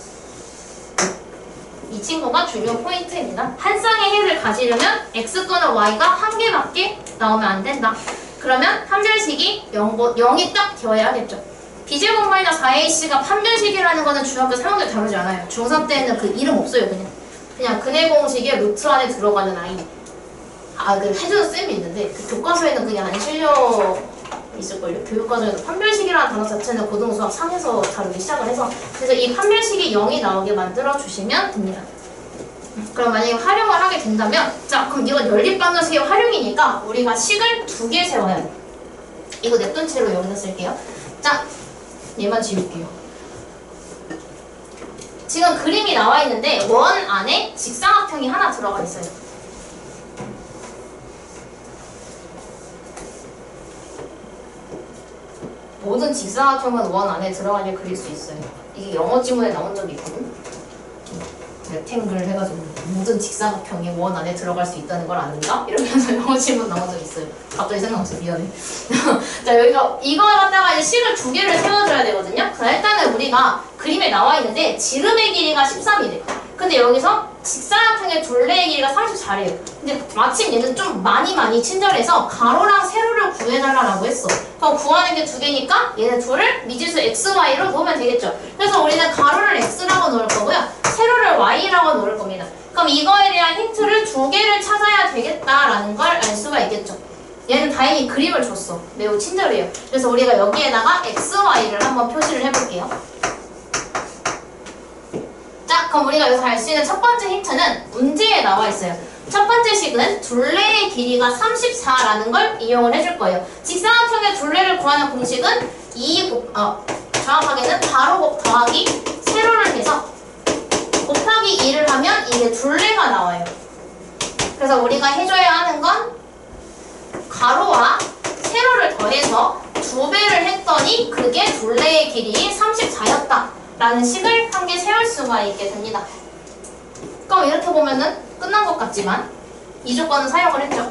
이 친구가 중요 포인트입니다. 한 쌍의 해를 가지려면 x 또는 y가 한 개밖에 나오면 안 된다. 그러면 판별식이 0이 딱 되어야겠죠. b제곱 마이너스 4ac가 판별식이라는 거는 중학교 3학년 다루지 않아요. 중3 때는 그 이름 없어요. 그냥 근해 공식의 루트 안에 들어가는 아이. 그 해주는 쌤이 있는데 그 교과서에는 그냥 안 실려 있을걸요. 교육과정에서 판별식이라는 단어 자체는 고등수학 3에서 다루기 시작을 해서 그래서 이 판별식이 0이 나오게 만들어 주시면 됩니다. 그럼 만약에 활용을 하게 된다면 자 그럼 이건 연립방정식의 활용이니까 우리가 식을 두 개 세워야 돼. 이거 냅둔 채로 여기다 쓸게요. 자 얘만 지울게요. 지금 그림이 나와 있는데 원 안에 직사각형이 하나 들어가 있어요. 모든 직사각형은 원 안에 들어가게 그릴 수 있어요. 이게 영어 지문에 나온 적이 있거든. rectangle 해가지고 모든 직사각형이 원 안에 들어갈 수 있다는 걸 아는가? 이러면서 영어 질문 나온 적 있어요. 갑자기 생각났어. 미안해. 자, 여기서 이거 갖다가 이제 식을 두 개를 세워줘야 되거든요. 자, 일단은 우리가 그림에 나와 있는데 지름의 길이가 13이래. 근데 여기서 직사각형의 둘레의 길이가 34래요. 근데 마침 얘는 좀 많이 친절해서 가로랑 세로를 구해달라고 했어. 그럼 구하는 게 두 개니까 얘네 둘을 미지수 xy로 놓으면 되겠죠. 그래서 우리는 가로를 x라고 놓을 거고요. 세로를 y라고 놓을 겁니다. 그럼 이거에 대한 힌트를 두 개를 찾아야 되겠다라는 걸 알 수가 있겠죠. 얘는 다행히 그림을 줬어. 매우 친절해요. 그래서 우리가 여기에다가 xy를 한번 표시를 해볼게요. 자, 그럼 우리가 여기서 알 수 있는 첫 번째 힌트는 문제에 나와 있어요. 첫 번째 식은 둘레의 길이가 34라는 걸 이용을 해줄 거예요. 직사각형의 둘레를 구하는 공식은 정확하게는 가로 더하기 세로를 해서 곱하기 2를 하면 이게 둘레가 나와요. 그래서 우리가 해줘야 하는 건 가로와 세로를 더해서 2배를 했더니 그게 둘레의 길이 34였다 라는 식을 한 개 세울 수가 있게 됩니다. 그럼 이렇게 보면은 끝난 것 같지만 이 조건은 사용을 했죠.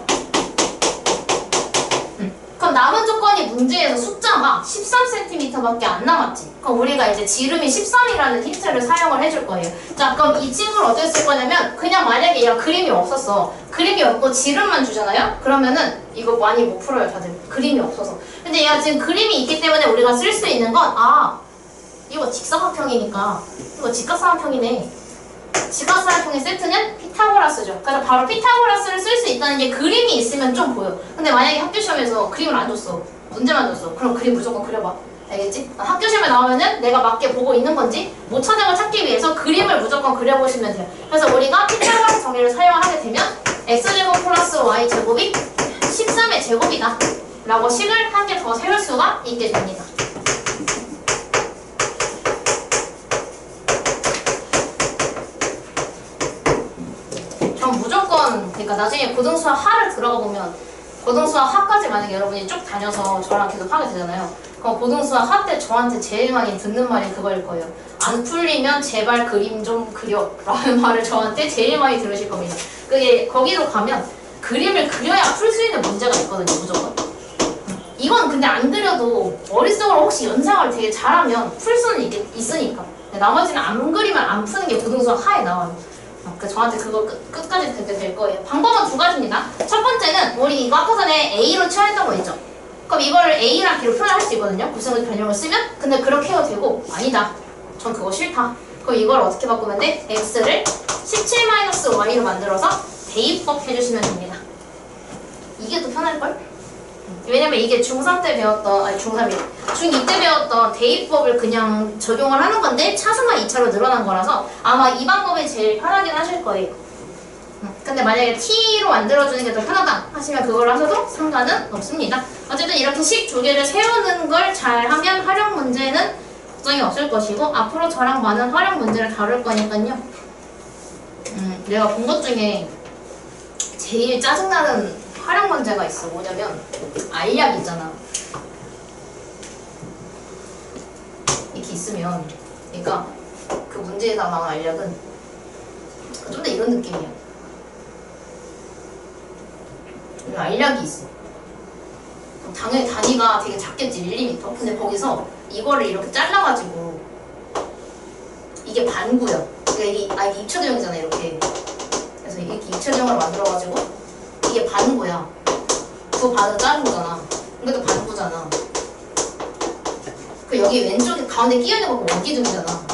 그럼 남은 조건이 문제에서 숫자가 13cm밖에 안 남았지. 그럼 우리가 이제 지름이 13이라는 힌트를 사용을 해줄 거예요. 자, 그럼 이 친구를 어떻게 쓸 거냐면 그냥 만약에 얘가 그림이 없었어. 그림이 없고 지름만 주잖아요? 그러면은 이거 많이 못 풀어요, 다들. 그림이 없어서. 근데 얘가 지금 그림이 있기 때문에 우리가 쓸 수 있는 건 이거 직사각형이니까 이거 직각삼각형이네. 직각삼각형의 세트는 피타고라스죠. 그래서 바로 피타고라스를 쓸 수 있다는 게 그림이 있으면 좀 보여. 근데 만약에 학교 시험에서 그림을 안 줬어. 문제만 줬어. 그럼 그림 무조건 그려봐. 알겠지? 학교 시험에 나오면은 내가 맞게 보고 있는 건지 못 찾은 걸 찾기 위해서 그림을 무조건 그려보시면 돼요. 그래서 우리가 피타고라스 정리를 사용하게 되면 x제곱 플러스 y제곱이 13의 제곱이다 라고 식을 한 개 더 세울 수가 있게 됩니다. 그러니까 나중에 고등수학 하를 들어가 보면 고등수학 하까지 만약에 여러분이 쭉 다녀서 저랑 계속 하게 되잖아요. 그럼 고등수학 하 때 저한테 제일 많이 듣는 말이 그거일 거예요. 안 풀리면 제발 그림 좀 그려 라는 말을 저한테 제일 많이 들으실 겁니다. 그게 거기로 가면 그림을 그려야 풀 수 있는 문제가 있거든요. 무조건. 이건 근데 안 그려도 머릿속으로 혹시 연상을 되게 잘하면 풀 수는 있으니까. 나머지는 안 그리면 안 푸는 게 고등수학 하에 나와요. 그러니까 저한테 그거 끝까지 듣게 될 거예요. 방법은 두 가지입니다. 첫 번째는 우리 이거 아까 전에 A로 취했던 거 있죠? 그럼 이거를 A랑 B로 표현할 수 있거든요. 구성의 변형을 쓰면. 근데 그렇게 해도 되고 아니다. 전 그거 싫다. 그럼 이걸 어떻게 바꾸면 돼? X를 17-Y로 만들어서 대입법 해주시면 됩니다. 이게 더 편할걸? 왜냐면 이게 중3 때 배웠던, 아니 중3이 중2 때 배웠던 대입법을 그냥 적용을 하는 건데 차수만 2차로 늘어난 거라서 아마 이 방법이 제일 편하긴 하실 거예요. 근데 만약에 T로 만들어주는 게 더 편하다 하시면 그걸 하셔도 상관은 없습니다. 어쨌든 이렇게 식 두 개를 세우는 걸 잘하면 활용 문제는 걱정이 없을 것이고 앞으로 저랑 많은 활용 문제를 다룰 거니까요. 내가 본 것 중에 제일 짜증나는 활용 문제가 있어. 뭐냐면 알약 있잖아. 이렇게 있으면 그러니까 그 문제에다 나온 알약은 좀 더 이런 느낌이야. 여기 알약이 있어. 당연히 단위가 되게 작겠지. 1mm. 근데 거기서 이거를 이렇게 잘라가지고 이게 반구야. 그러니까 이게 입체도형이잖아. 이렇게. 그래서 이렇게 입체도형을 만들어가지고 이게 반구야. 그 반은 자른 거잖아. 이것도 반구잖아. 그 여기 왼쪽에 가운데 끼어있는 거 원기둥이잖아.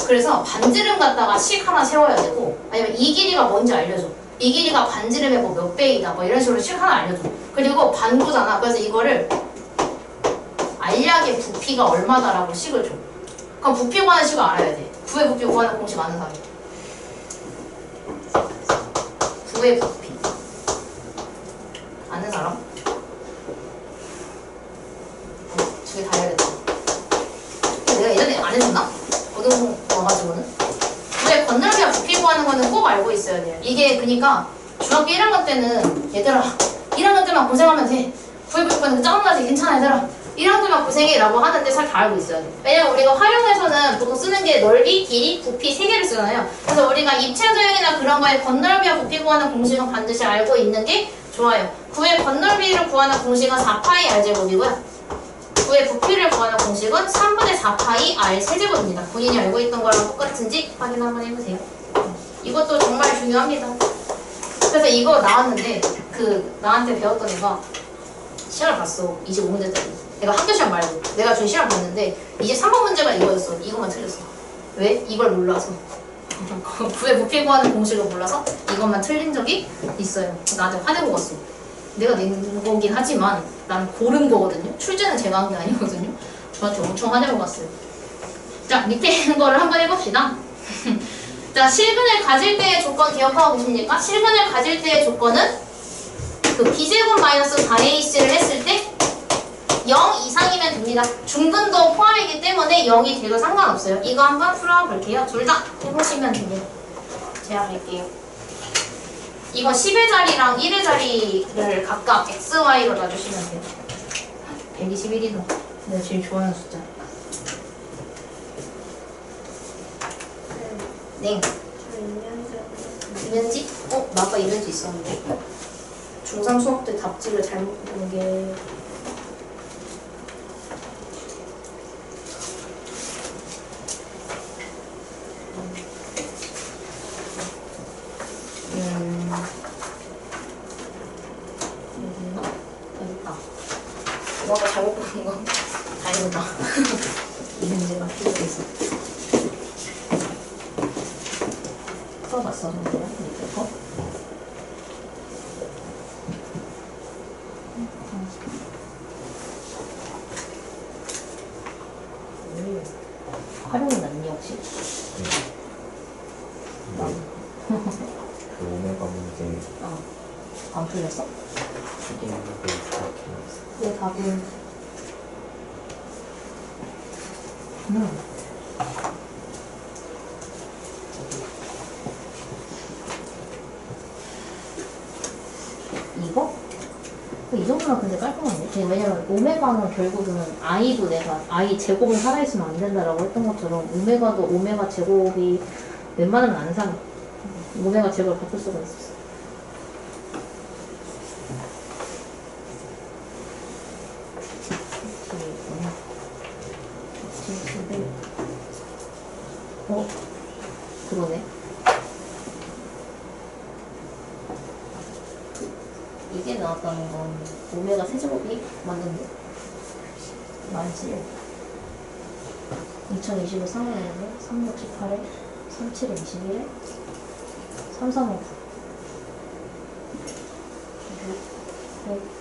그래서 반지름 갖다가 식 하나 세워야 되고 아니면 이 길이가 뭔지 알려줘. 이 길이가 반지름의 뭐 몇 배이다 뭐 이런 식으로 식 하나 알려줘. 그리고 반구잖아. 그래서 이거를 알약의 부피가 얼마다라고 식을 줘. 그럼 부피 구하는 식을 알아야 돼. 부의 부피 구하는 공식 아는 사람이. 부의 부피 아는 사람? 두 개 다 해야겠다. 내가 예전에 안 해줬나? 고등 와가지고는 부의 건널비와 부피 구하는 거는 꼭 알고 있어야 돼요. 이게 그니까 중학교 1학년 때는 얘들아 1학년 때만 고생하면 돼. 부의 부피 구하는 거 짜증나지? 괜찮아 얘들아. 이런 데만 고생이라고 하는데 잘 다 알고 있어야 돼. 왜냐면 우리가 활용해서는 보통 쓰는 게 넓이, 길이, 부피 세 개를 쓰잖아요. 그래서 우리가 입체조형이나 그런 거에 건널비와 부피 구하는 공식은 반드시 알고 있는 게 좋아요. 9의 건널비를 구하는 공식은 4파이 R제곱이고요. 9의 부피를 구하는 공식은 3분의 4파이 R 세제곱입니다. 본인이 알고 있던 거랑 똑같은지 확인 한번 해보세요. 이것도 정말 중요합니다. 그래서 이거 나왔는데 나한테 배웠던 애가 시험을 봤어. 25문제짜리. 내가 학교 시험 말고 내가 준 시험 봤는데 23번 문제가 이거였어. 이것만 틀렸어. 왜? 이걸 몰라서. 9의 부피 구하는 공식을 몰라서 이것만 틀린 적이 있어요. 나한테 화내고 갔어. 내가 낸 거긴 하지만 나는 고른 거거든요. 출제는 제가 한 게 아니거든요. 저한테 엄청 화내고 갔어요. 자, 밑에 있는 거를 한번 해봅시다. 자, 실근을 가질 때의 조건 기억하고 계십니까? 실근을 가질 때의 조건은 그 b제곱 마이너스 4ac를 했을 때 0 이상이면 됩니다. 중근도 포함이기 때문에 0이 돼도 상관없어요. 이거 한번 풀어볼게요. 둘 다 해보시면 됩니다. 제가 할게요. 이거 10의 자리랑 1의 자리를 각각 XY로 놔주시면 돼요. 121이죠. 내가 제일 좋아하는 숫자. 네. 저 2년 전에 이면지? 나가 이면지 있었는데. 중3 수업 때 답지를 잘못 본 게. 너가 잘못 보는 건 다행이다. 이 문제가 필요해서. 풀어봤어, 근데요? 밑에 거? 활용이 났니, 혹시? 그 오메가 문제 안 풀렸어? 추진하고 있어. 내 답은 이거? 이 정도면 근데 깔끔한데? 지금 왜냐면 오메가는 결국은 i도 내가 i 제곱이 살아있으면 안 된다라고 했던 것처럼 오메가도 오메가 제곱이 웬만하면 안 살아. 오메가 제곱을 바꿀 수가 있었어. 그러네. 이게 나왔다는 건 오메가 세제곱이 맞는데 맞지? 2025 3월에는 368에 37에 21에 335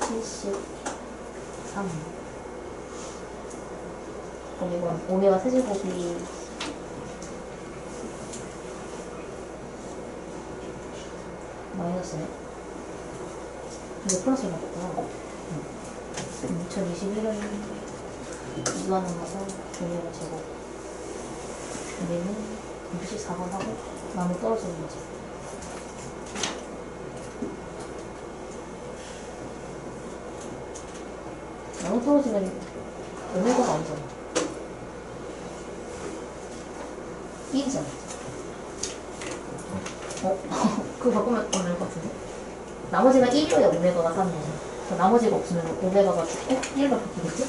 173. 그럼 이건 오메가 세제곱이 마이너스네. 이거 플러스를 맞구나. 2021은 이거하는 거서 오메가 제곱. 우리는 공식 4번 하고 나무 떨어지는 거지. 나무 떨어지면 오메가가 아니잖아. 1이잖아. 그거 바꾸면 오메가 같은데? 나머지가 1이어야 오메가가 3이잖아. 나머지가 없으면 오메가가 죽고 1로 바뀌겠지?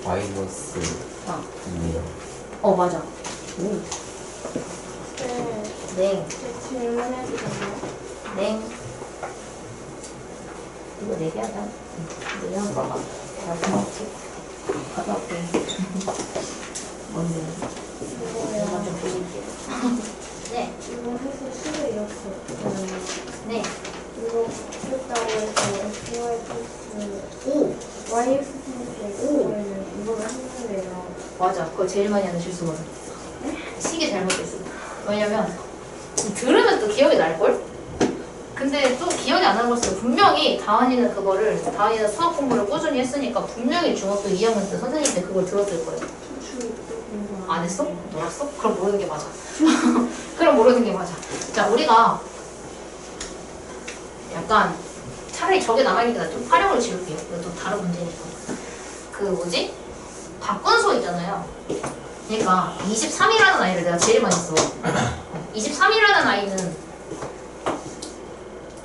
마이너스 2요. 맞아. 오. 네. 제 질문해도 되나요? 네. 이거 4개 하자. 4개 하면 봐봐. 나중에 갔다 올게. 뭔데? 내가 좀 보여줄게. 네. 이거 해서 수를 이렇게 네. 이거 했다고 해서 XY 플러스 오! YX 플러스 X는 이거를 했는데요. 맞아. 그거 제일 많이 하는 실수거든. 시계 잘못됐어. 왜냐면 들으면 또 기억이 날걸? 근데 또 기억이 안 나는 것은 분명히 다은이는 수학 공부를 꾸준히 했으니까 분명히 중학교 2학년 때 선생님한테 그걸 들었을 거예요. 안 했어? 놀았어? 그럼 모르는 게 맞아. 그럼 모르는 게 맞아. 자, 우리가 약간 차라리 저게 남아있는 게 좀 활용을 지울게요. 이것도 다른 문제니까. 그 뭐지? 박군소 있잖아요. 그러니까 23이라는 아이를 내가 제일 많이 써. 23이라는 아이는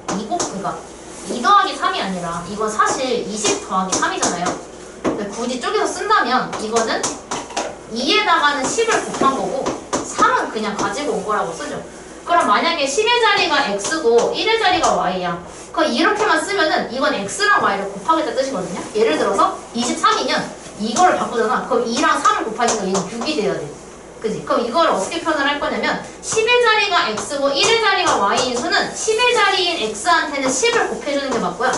그러니까 2 더하기 3이 아니라 이건 사실 20 더하기 3이잖아요. 굳이 쪼개서 쓴다면 이거는 2에다가는 10을 곱한 거고 3은 그냥 가지고 온 거라고 쓰죠. 그럼 만약에 10의 자리가 x고 1의 자리가 y야. 그럼 이렇게만 쓰면은 이건 x랑 y를 곱하겠다 뜻이거든요. 예를 들어서 23이면 이거를 바꾸잖아. 그럼 2랑 3을 곱하니까 얘는 6이 돼야 돼. 그지? 그럼 이걸 어떻게 표현을 할 거냐면 10의 자리가 x고 1의 자리가 y인 수는 10의 자리인 x한테는 10을 곱해주는 게 맞고요.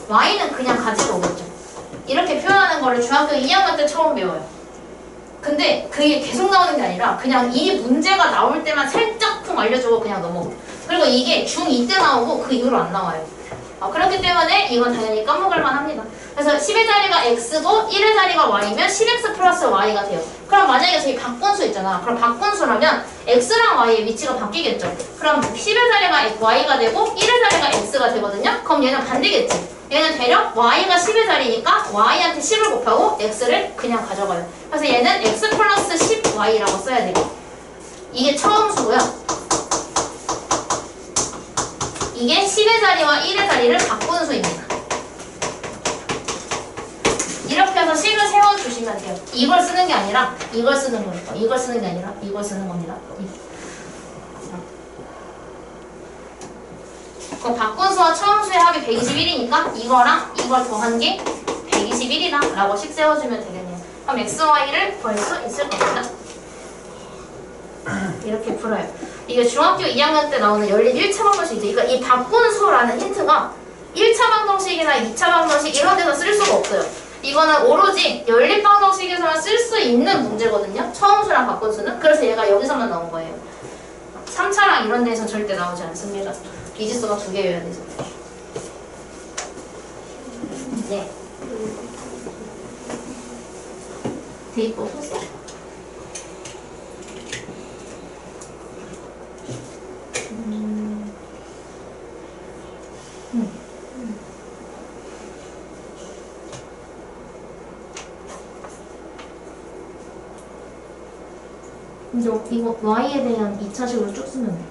y는 그냥 가지고 오겠죠. 이렇게 표현하는 거를 중학교 2학년 때 처음 배워요. 근데 그게 계속 나오는 게 아니라 그냥 이 문제가 나올 때만 살짝쿵 알려주고 그냥 넘어고. 그리고 이게 중2 때 나오고 그 이후로 안 나와요. 그렇기 때문에 이건 당연히 까먹을만 합니다. 그래서 10의 자리가 x고 1의 자리가 y면 10x 플러스 y가 돼요. 그럼 만약에 저기 박분수 있잖아. 그럼 박분수라면 x랑 y의 위치가 바뀌겠죠. 그럼 10의 자리가 y가 되고 1의 자리가 x가 되거든요. 그럼 얘는 반대겠지. 얘는 대략 y가 10의 자리니까 y한테 10을 곱하고 x를 그냥 가져가요. 그래서 얘는 x 플러스 10y라고 써야 돼요. 이게 처음 수고요. 이게 10의 자리와 1의 자리를 바꾸는 수입니다. 이렇게 해서 식을 세워주시면 돼요. 이걸 쓰는 게 아니라 이걸 쓰는 거니까. 이걸 쓰는 게 아니라 이걸 쓰는 겁니다. 그 바꾼수와 처음수의 합이 121이니까 이거랑 이걸 더한 게 121이다 라고 식 세워주면 되겠네요. 그럼 xy를 구할 수 있을 겁니다. 이렇게 풀어요. 이게 중학교 2학년 때 나오는 연립 1차 방정식이죠. 그러니까 이 바꾼수라는 힌트가 1차 방정식이나 2차 방정식 이런 데서 쓸 수가 없어요. 이거는 오로지 연립 방정식에서만 쓸 수 있는 문제거든요. 처음수랑 바꾼수는. 그래서 얘가 여기서만 나온 거예요. 3차랑 이런 데서 절대 나오지 않습니다. 이지수가 2개여야 돼서. 네. 대입법 했어? 근데 이거 y에 대한 2차식으로 쭉 쓰면 돼.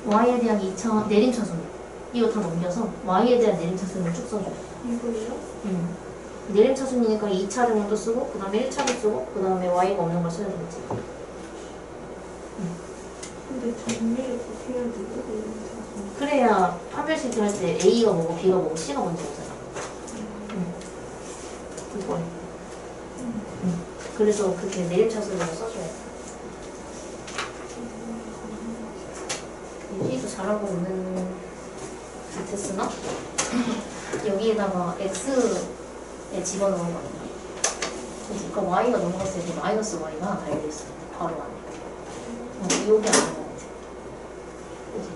y에 대한 2차 내림차순 이거 다 넘겨서 y에 대한 내림차순을 쭉 써줘. 이거요? 내림차순이니까 2차를 먼저 쓰고 그 다음에 1차를 쓰고 그 다음에 y가 없는 걸 써야 되겠지. 근데 정리를 어떻게 해야 되고 그래야 판별식 할 때 a가 뭐고 b가 뭐고 c가 뭔지 오잖아. 이거. 그래서 그렇게 내림차순으로 써줘야 돼. 유지도 잘하고 있는 듯했으나 여기에다가 x에 집어넣은 거 아니야. 그러니까 y가 넘어갔을 때 마이너스 y가 하나 달려있어. 바로 안에. 여기 안 나와야 돼. 그치?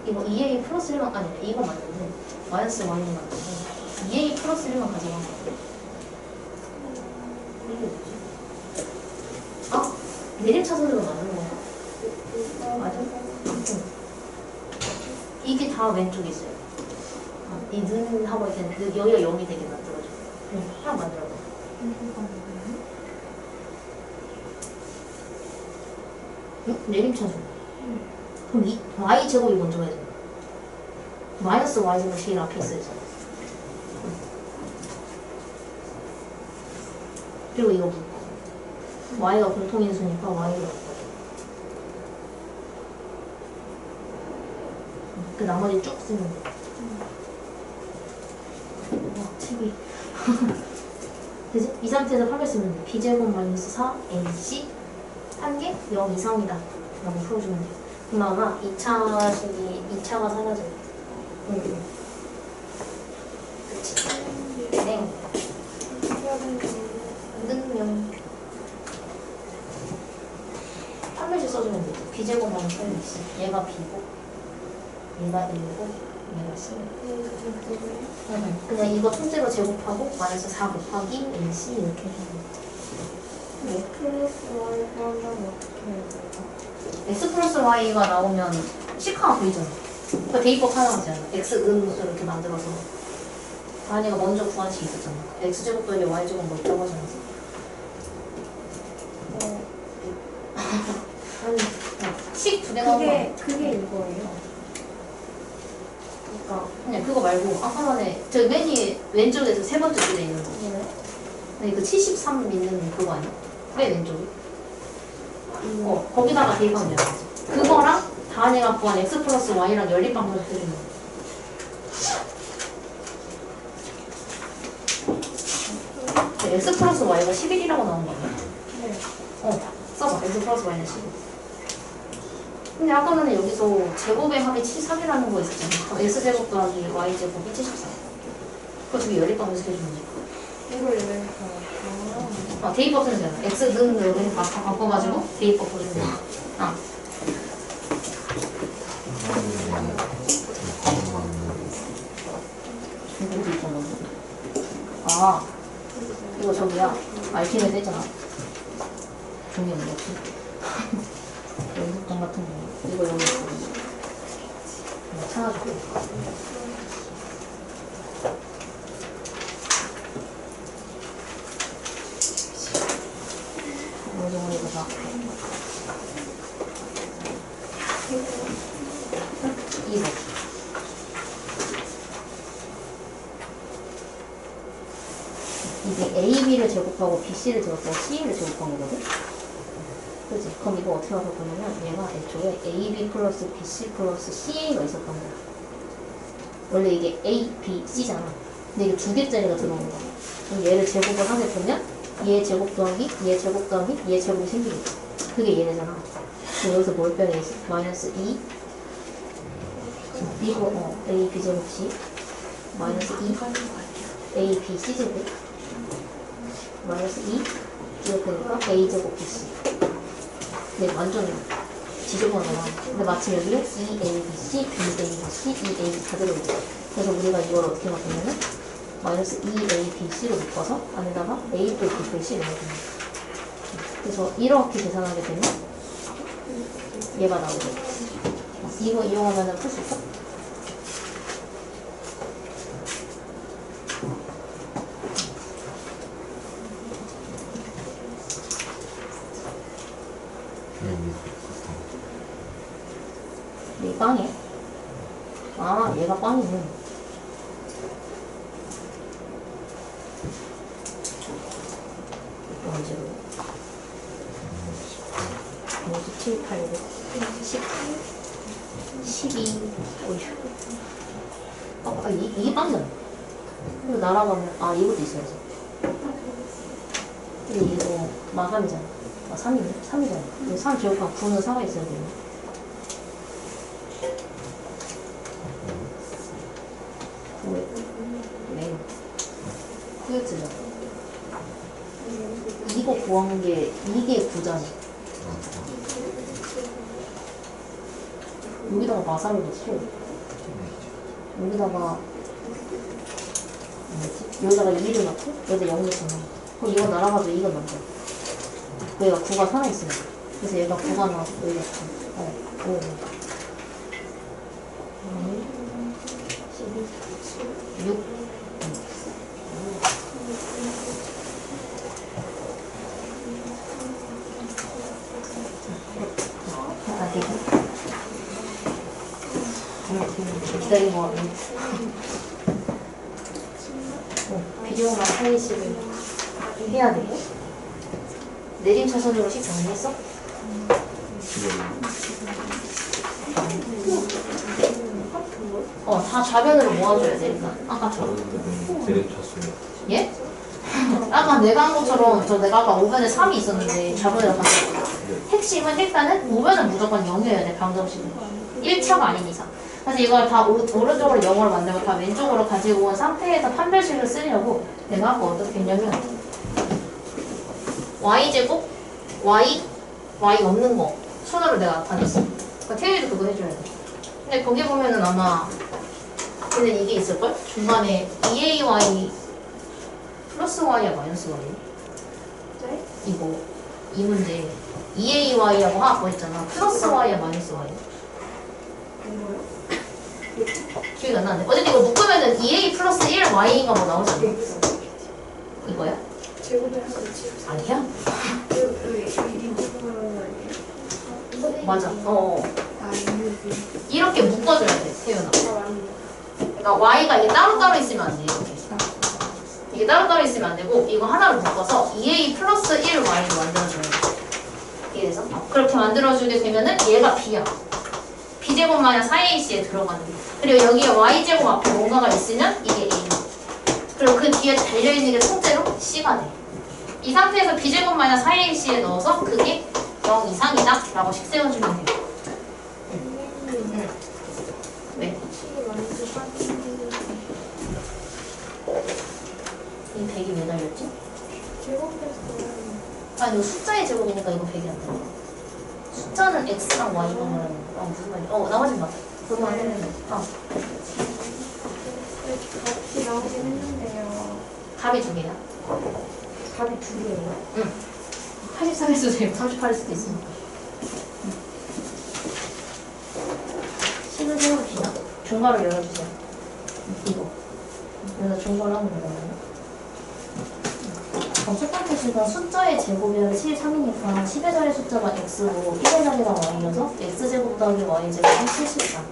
이거 2a 플러스 1만 아니 이거 맞는데 마이너스 y는 맞는데 2a 플러스 1만 가져간 거야. 이게 뭐지? 아! 내림차순으로 맞는 거야. 맞아? 이게 다 왼쪽에 있어요. 이 눈하고 이렇게 여기가 0이 되게 만들어줘. 하나 만들어봐. 내림차순. 그럼 이 y 제곱이 먼저 해야 돼. 마이너스 y 제곱 제일 앞에 있어야지. 그리고 이거 y가 공통인수니까 y가 그 나머지 쭉 쓰면 돼. 와, TV. 그지? 이 상태에서 판별 쓰면 돼. b제곱 마이너스 4 ac 한 개 0 이상이다 라고 풀어주면 돼. 그럼 아마 2차가 사라져요. 그치? 네. 능명. 판별식 써주면 돼. b제곱 마이너스 4ac 얘가 b고 얘가 1고 얘가 10. 그냥 이거 통째로 제곱하고 마이너스 4 곱하기 1c 이렇게 해주면 x 플러스 y가 하면 어떻게 해야 돼요? x 플러스 y가 나오면 C가 보이잖아. 그 대입법 하나 하잖아. x은으로 이렇게 만들어서 다은이가 먼저 구한 식 있었잖아. x제곱 더하기 y제곱 뭐 있다고 하잖아. 아니 식 두 개 나온 거 아니야? 그게 이거예요. 그러니까 그냥 그거 말고 아까 전에 저 맨 위에 왼쪽에서 세 번째 줄에 있는 거. 이거는 근데 그 73 있는 그거 아니야? 맨 왼쪽에. 거기다가 대입하면 되는 거지. 그거랑 다은이가 구한 x 플러스 y랑 연립방정식 해주는 거. x 플러스 y가 11이라고 나온 거 아니야? 네. 써봐. x 플러스 y는 11. 근데 아까 전에 여기서 제곱의 합이 73이라는 거 있었잖아. 그럼 x제곱 더하기 y제곱이 74. 그거 저기 연립방정식 해주는 거지. 이걸 이렇게 대입법 쓰는 거잖아. x는 여기 바꿔가지고 대입법 쓰는 거야. 이것도 있잖아. 아 이거 저기야 알팀에 떼잖아. 종이 없는 거지. 연습장 같은 거 이거 여기 있어. 이거 찾아줄게. 이거 다 2번. 이게 AB를 제곱하고 BC를 제곱하고 CA를 제곱한 거거든? 그치? 그럼 이거 어떻게 하서 보냐면 얘가 애초에 AB 플러스 BC 플러스 CA가 있었던 거야. 원래 이게 A, B, C잖아. 근데 이게 두 개짜리가 들어온 거야. 그럼 얘를 제곱을 하게 보면 얘 제곱 더하기, 얘 제곱 더하기, 얘 제곱이 생기겠지. 그게 얘네잖아. 그럼 여기서 뭘 빼내? 마이너스 2 이거 A, B 제곱 C 마이너스 2 A, B, C 제곱 마이너스 2 제곱되니까 A 제곱 BC. 근데 완전 지저분하잖아. 근데 마침 여기에 E, A, B, C, B, A, B, C, E, A 다 들어있어. 그래서 우리가 이걸 어떻게 바꾸냐면 마이너스 2A, B, C로 묶어서 안에다가 A 또 B, C 넣어야 됩니다. 그래서 이렇게 계산하게 되면 얘가 나오죠. 이거 이용하면 풀 수 있어? 얘 빵이야? 아, 얘가 빵이네. 언제로? 57, 8, 10, 12, 어휴. 이게 빵이잖아. 그리고 날아가면, 이것도 있어야지. 근데 이거 마3이잖아. 3이네? 3이잖아. 3 제곱하면 9는 4가 있어야 되네. 네. 그였잖아. 이거 구한 게, 이게 9잖아. 여기다가 마사를 넣고, 여기다가, 여기다가 2를 넣고, 여기다 0 넣잖아. 그럼 이거 날아가도 이건 남자. 얘가 9가 살아있으니까. 그래서 얘가 9가 나와서 여기가 9. 5. 12, 6. 기다리고 왔네. 비디오만 살리식을 해야 되고. 내림 차선으로 식 정리했어? 다 좌변으로 모아줘야 되니까. 아까처럼. 내려쳤어요. 예? 아까 내가 한 것처럼 내가 아까 5변에 3이 있었는데 좌변으로 갔어. 핵심은 일단은 5변은 무조건 0이어야 돼. 방정식은 1차가 아닌 이상. 그래서 이걸 다 오른쪽으로 0으로 만들고 다 왼쪽으로 가지고 온 상태에서 판별식을 쓰려고 내가 아까 어떻게 했냐면 y제곱 y 없는 거 손으로 내가 나타냈어. 그러니까 태율이도 그거 해줘야 돼. 근데 거기 보면은 아마 근데 이게 있을걸? 중간에 2ay 플러스 y야 마이너스 y야? 네? 이거 이 문제 2ay하고 하나 더 있잖아. 플러스 y야 마이너스 y야? 이거요? 기억이 안 나는데. 어쨌든 이거 묶으면은 2a 플러스 1 y가 뭐 나오잖아. 이거야? 제곱을 하고 있지. 아니야? 이 맞아. 아, 이렇게 묶어줘야 돼, 태연아. 그러니까 y가 이게 따로따로 있으면 안 돼, 이렇게. 이게 따로따로 있으면 안 되고, 이거 하나로 묶어서 2a 플러스 1y로 만들어줘야 돼. 이래서 그렇게 만들어주게 되면은 얘가 b야. b제곱 마이너스 4ac에 들어가는 게. 그리고 여기에 y제곱 앞에 뭔가가 있으면 이게 a. 그리고 그 뒤에 달려있는 게 통째로 c가 돼. 이 상태에서 b제곱 마이너스 4ac에 넣어서 그게 0 이상이다 라고 식 세워주면 돼요. 네. 이 100이 왜 달렸지? 아 이거 숫자의 제곱이니까 이거 100이 안 달려. 숫자는 x랑 y만 말하는 거. 무슨 말이야? 나머지는 맞아. 그거 안 되는데. 같이 나오긴 했는데요. 답이 두 개야. 답이 두 개예요. 응. 83일 수도 있고 38일 수도 있으니까. 식을 세워주시나? 중괄호 열어주세요. 이거. 여기다 중괄호 한번 열어요. 그럼 첫 번째 식은 숫자의 제곱이라는 73이니까 10의 자리 숫자가 x고 1의 자리가 y여서 x제곱 더하기 y제곱은 74.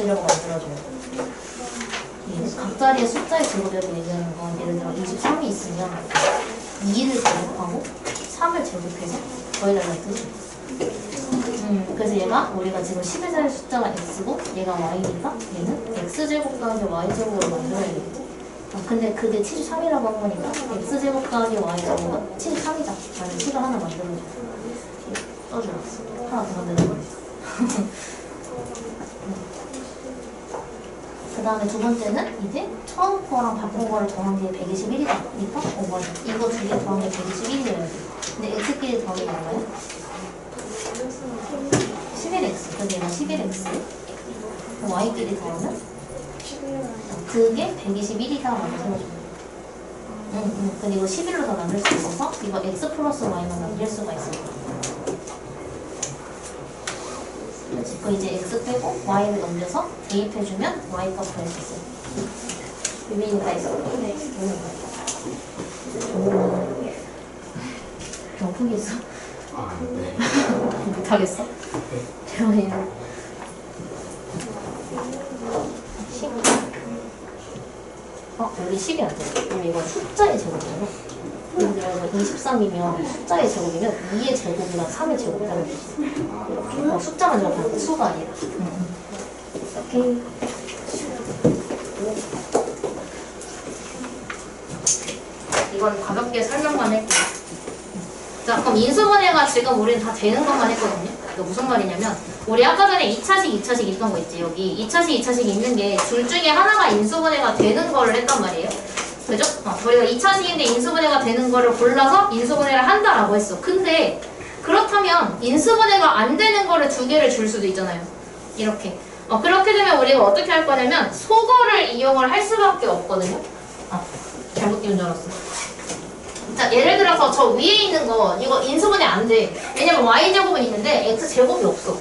이라고 만들어줘요. 각 자리의 숫자의 제곱이라고 얘기하는 건 예를 들어 23이 있으면 2를 제곱하고 3을 제곱해서 더해달라는 뜻이에요. 그래서 얘가 우리가 지금 10의 자리 숫자가 x고 얘가 y니까 얘는 x제곱 더하기 y제곱으로 만들어야 되고 근데 그게 73이라고 한 거니까 x제곱 더하기 y제곱은 73이다 라는 식을 하나 만들어줘. 써줘놨어. 하나 더 만드는 거예요. 그 다음에 두 번째는 이제 처음 거랑 바꾼 거를 더한 게 121이다. 그러니까 맞아. 이거 두 개 더한 게 121이어야 돼. 근데 x끼리 더하기 얼마야? 11x. 그래서 얘가 11x. y끼리 더하면? 그게 121이다. 라고 세워줍니다. 근데 이거 11로 더 만들 수 있어서 이거 x 플러스 y만 남길 수가 있어요. 그렇지. 그 이제 x 빼고 y를 넘겨서 대입해주면 y 값 구할 수 있어요. 유빈이 다 있어? 네. 병풍겠어? 아, 네. 못하겠어? 대원이 10. 여기 10이 안 돼. 그럼 이거 숫자의 제곱이잖아. 예를 들어서 23이면 숫자의 제곱이면 2의 제곱이랑 3의 제곱이라는 뜻이야. 이렇게. 숫자만 적어도 수가 아니라. 오케이. 이건 가볍게 설명만 할게요. 자, 그럼 인수분해가 지금 우리는 다 되는 것만 했거든요. 이거 무슨 말이냐면 우리 아까 전에 2차식, 2차식 있던 거 있지. 여기 2차식, 2차식 있는 게 둘 중에 하나가 인수분해가 되는 거를 했단 말이에요. 그죠? 우리가 2차식인데 인수분해가 되는 거를 골라서 인수분해를 한다라고 했어. 근데 그렇다면 인수분해가 안 되는 거를 두 개를 줄 수도 있잖아요. 이렇게. 그렇게 되면 우리가 어떻게 할 거냐면 소거를 이용을 할 수밖에 없거든요. 잘못 띄운 줄 알았어. 자, 예를 들어서 저 위에 있는 거 이거 인수분해 안 돼. 왜냐면 y제곱은 있는데 x제곱이 없어.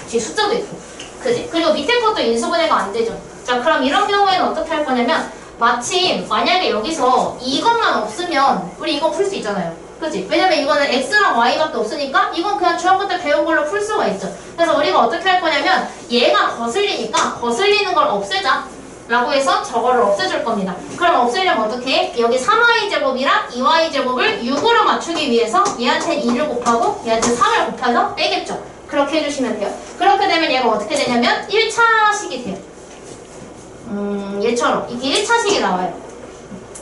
뒤에 숫자도 있고. 그지? 그리고 밑에 것도 인수분해가 안 되죠. 자, 그럼 이런 경우에는 어떻게 할 거냐면 마침 만약에 여기서 이것만 없으면 우리 이거 풀 수 있잖아요. 그치? 왜냐면 이거는 x랑 y밖에 없으니까 이건 그냥 중학교 때 배운 걸로 풀 수가 있죠. 그래서 우리가 어떻게 할 거냐면 얘가 거슬리니까 거슬리는 걸 없애자 라고 해서 저거를 없애줄 겁니다. 그럼 없애려면 어떻게 해? 여기 3y제곱이랑 2y제곱을 6으로 맞추기 위해서 얘한테 2를 곱하고 얘한테 3을 곱해서 빼겠죠. 그렇게 해주시면 돼요. 그렇게 되면 얘가 어떻게 되냐면 1차식이 돼요. 얘처럼 이게 1차식이 나와요.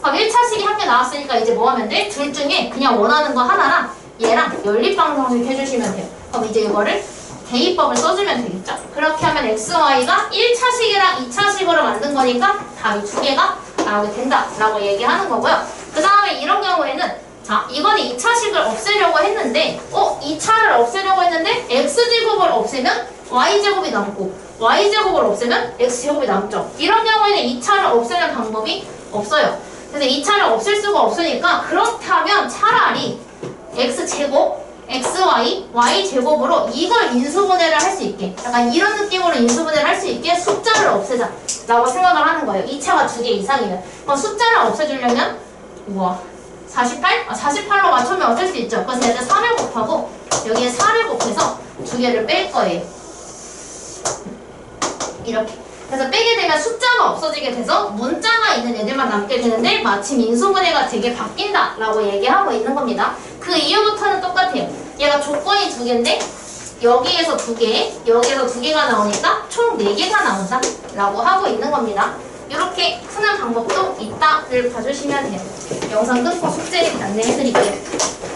그럼 1차식이 한 개 나왔으니까 이제 뭐 하면 돼? 둘 중에 그냥 원하는 거 하나랑 얘랑 연립방정식 해주시면 돼요. 그럼 이제 이거를 대입법을 써주면 되겠죠? 그렇게 하면 xy가 1차식이랑 2차식으로 만든 거니까 답이 두 개가 나오게 된다라고 얘기하는 거고요. 그 다음에 이런 경우에는 자, 이거는 2차식을 없애려고 했는데 2차를 없애려고 했는데 x제곱을 없애면 y제곱이 남고 y제곱을 없애면 x제곱이 남죠. 이런 경우에는 2차를 없애는 방법이 없어요. 그래서 2차를 없앨 수가 없으니까 그렇다면 차라리 x제곱 xy, y제곱으로 이걸 인수분해를 할 수 있게 약간 이런 느낌으로 인수분해를 할 수 있게 숫자를 없애자 라고 생각을 하는 거예요. 2차가 2개 이상이면. 그럼 숫자를 없애주려면 우와 48? 48로 맞추면 어쩔 수 있죠. 그래서 얘를 3을 곱하고 여기에 4를 곱해서 2개를 뺄 거예요. 이렇게. 그래서 빼게 되면 숫자가 없어지게 돼서 문자가 있는 애들만 남게 되는데 마침 인수분해가 되게 바뀐다 라고 얘기하고 있는 겁니다. 그 이후부터는 똑같아요. 얘가 조건이 2개인데 여기에서 2개, 여기에서 2개가 나오니까 총 4개가 나온다 라고 하고 있는 겁니다. 이렇게 푸는 방법도 있다를 봐주시면 돼요. 영상 끊고 숙제 안내해드릴게요.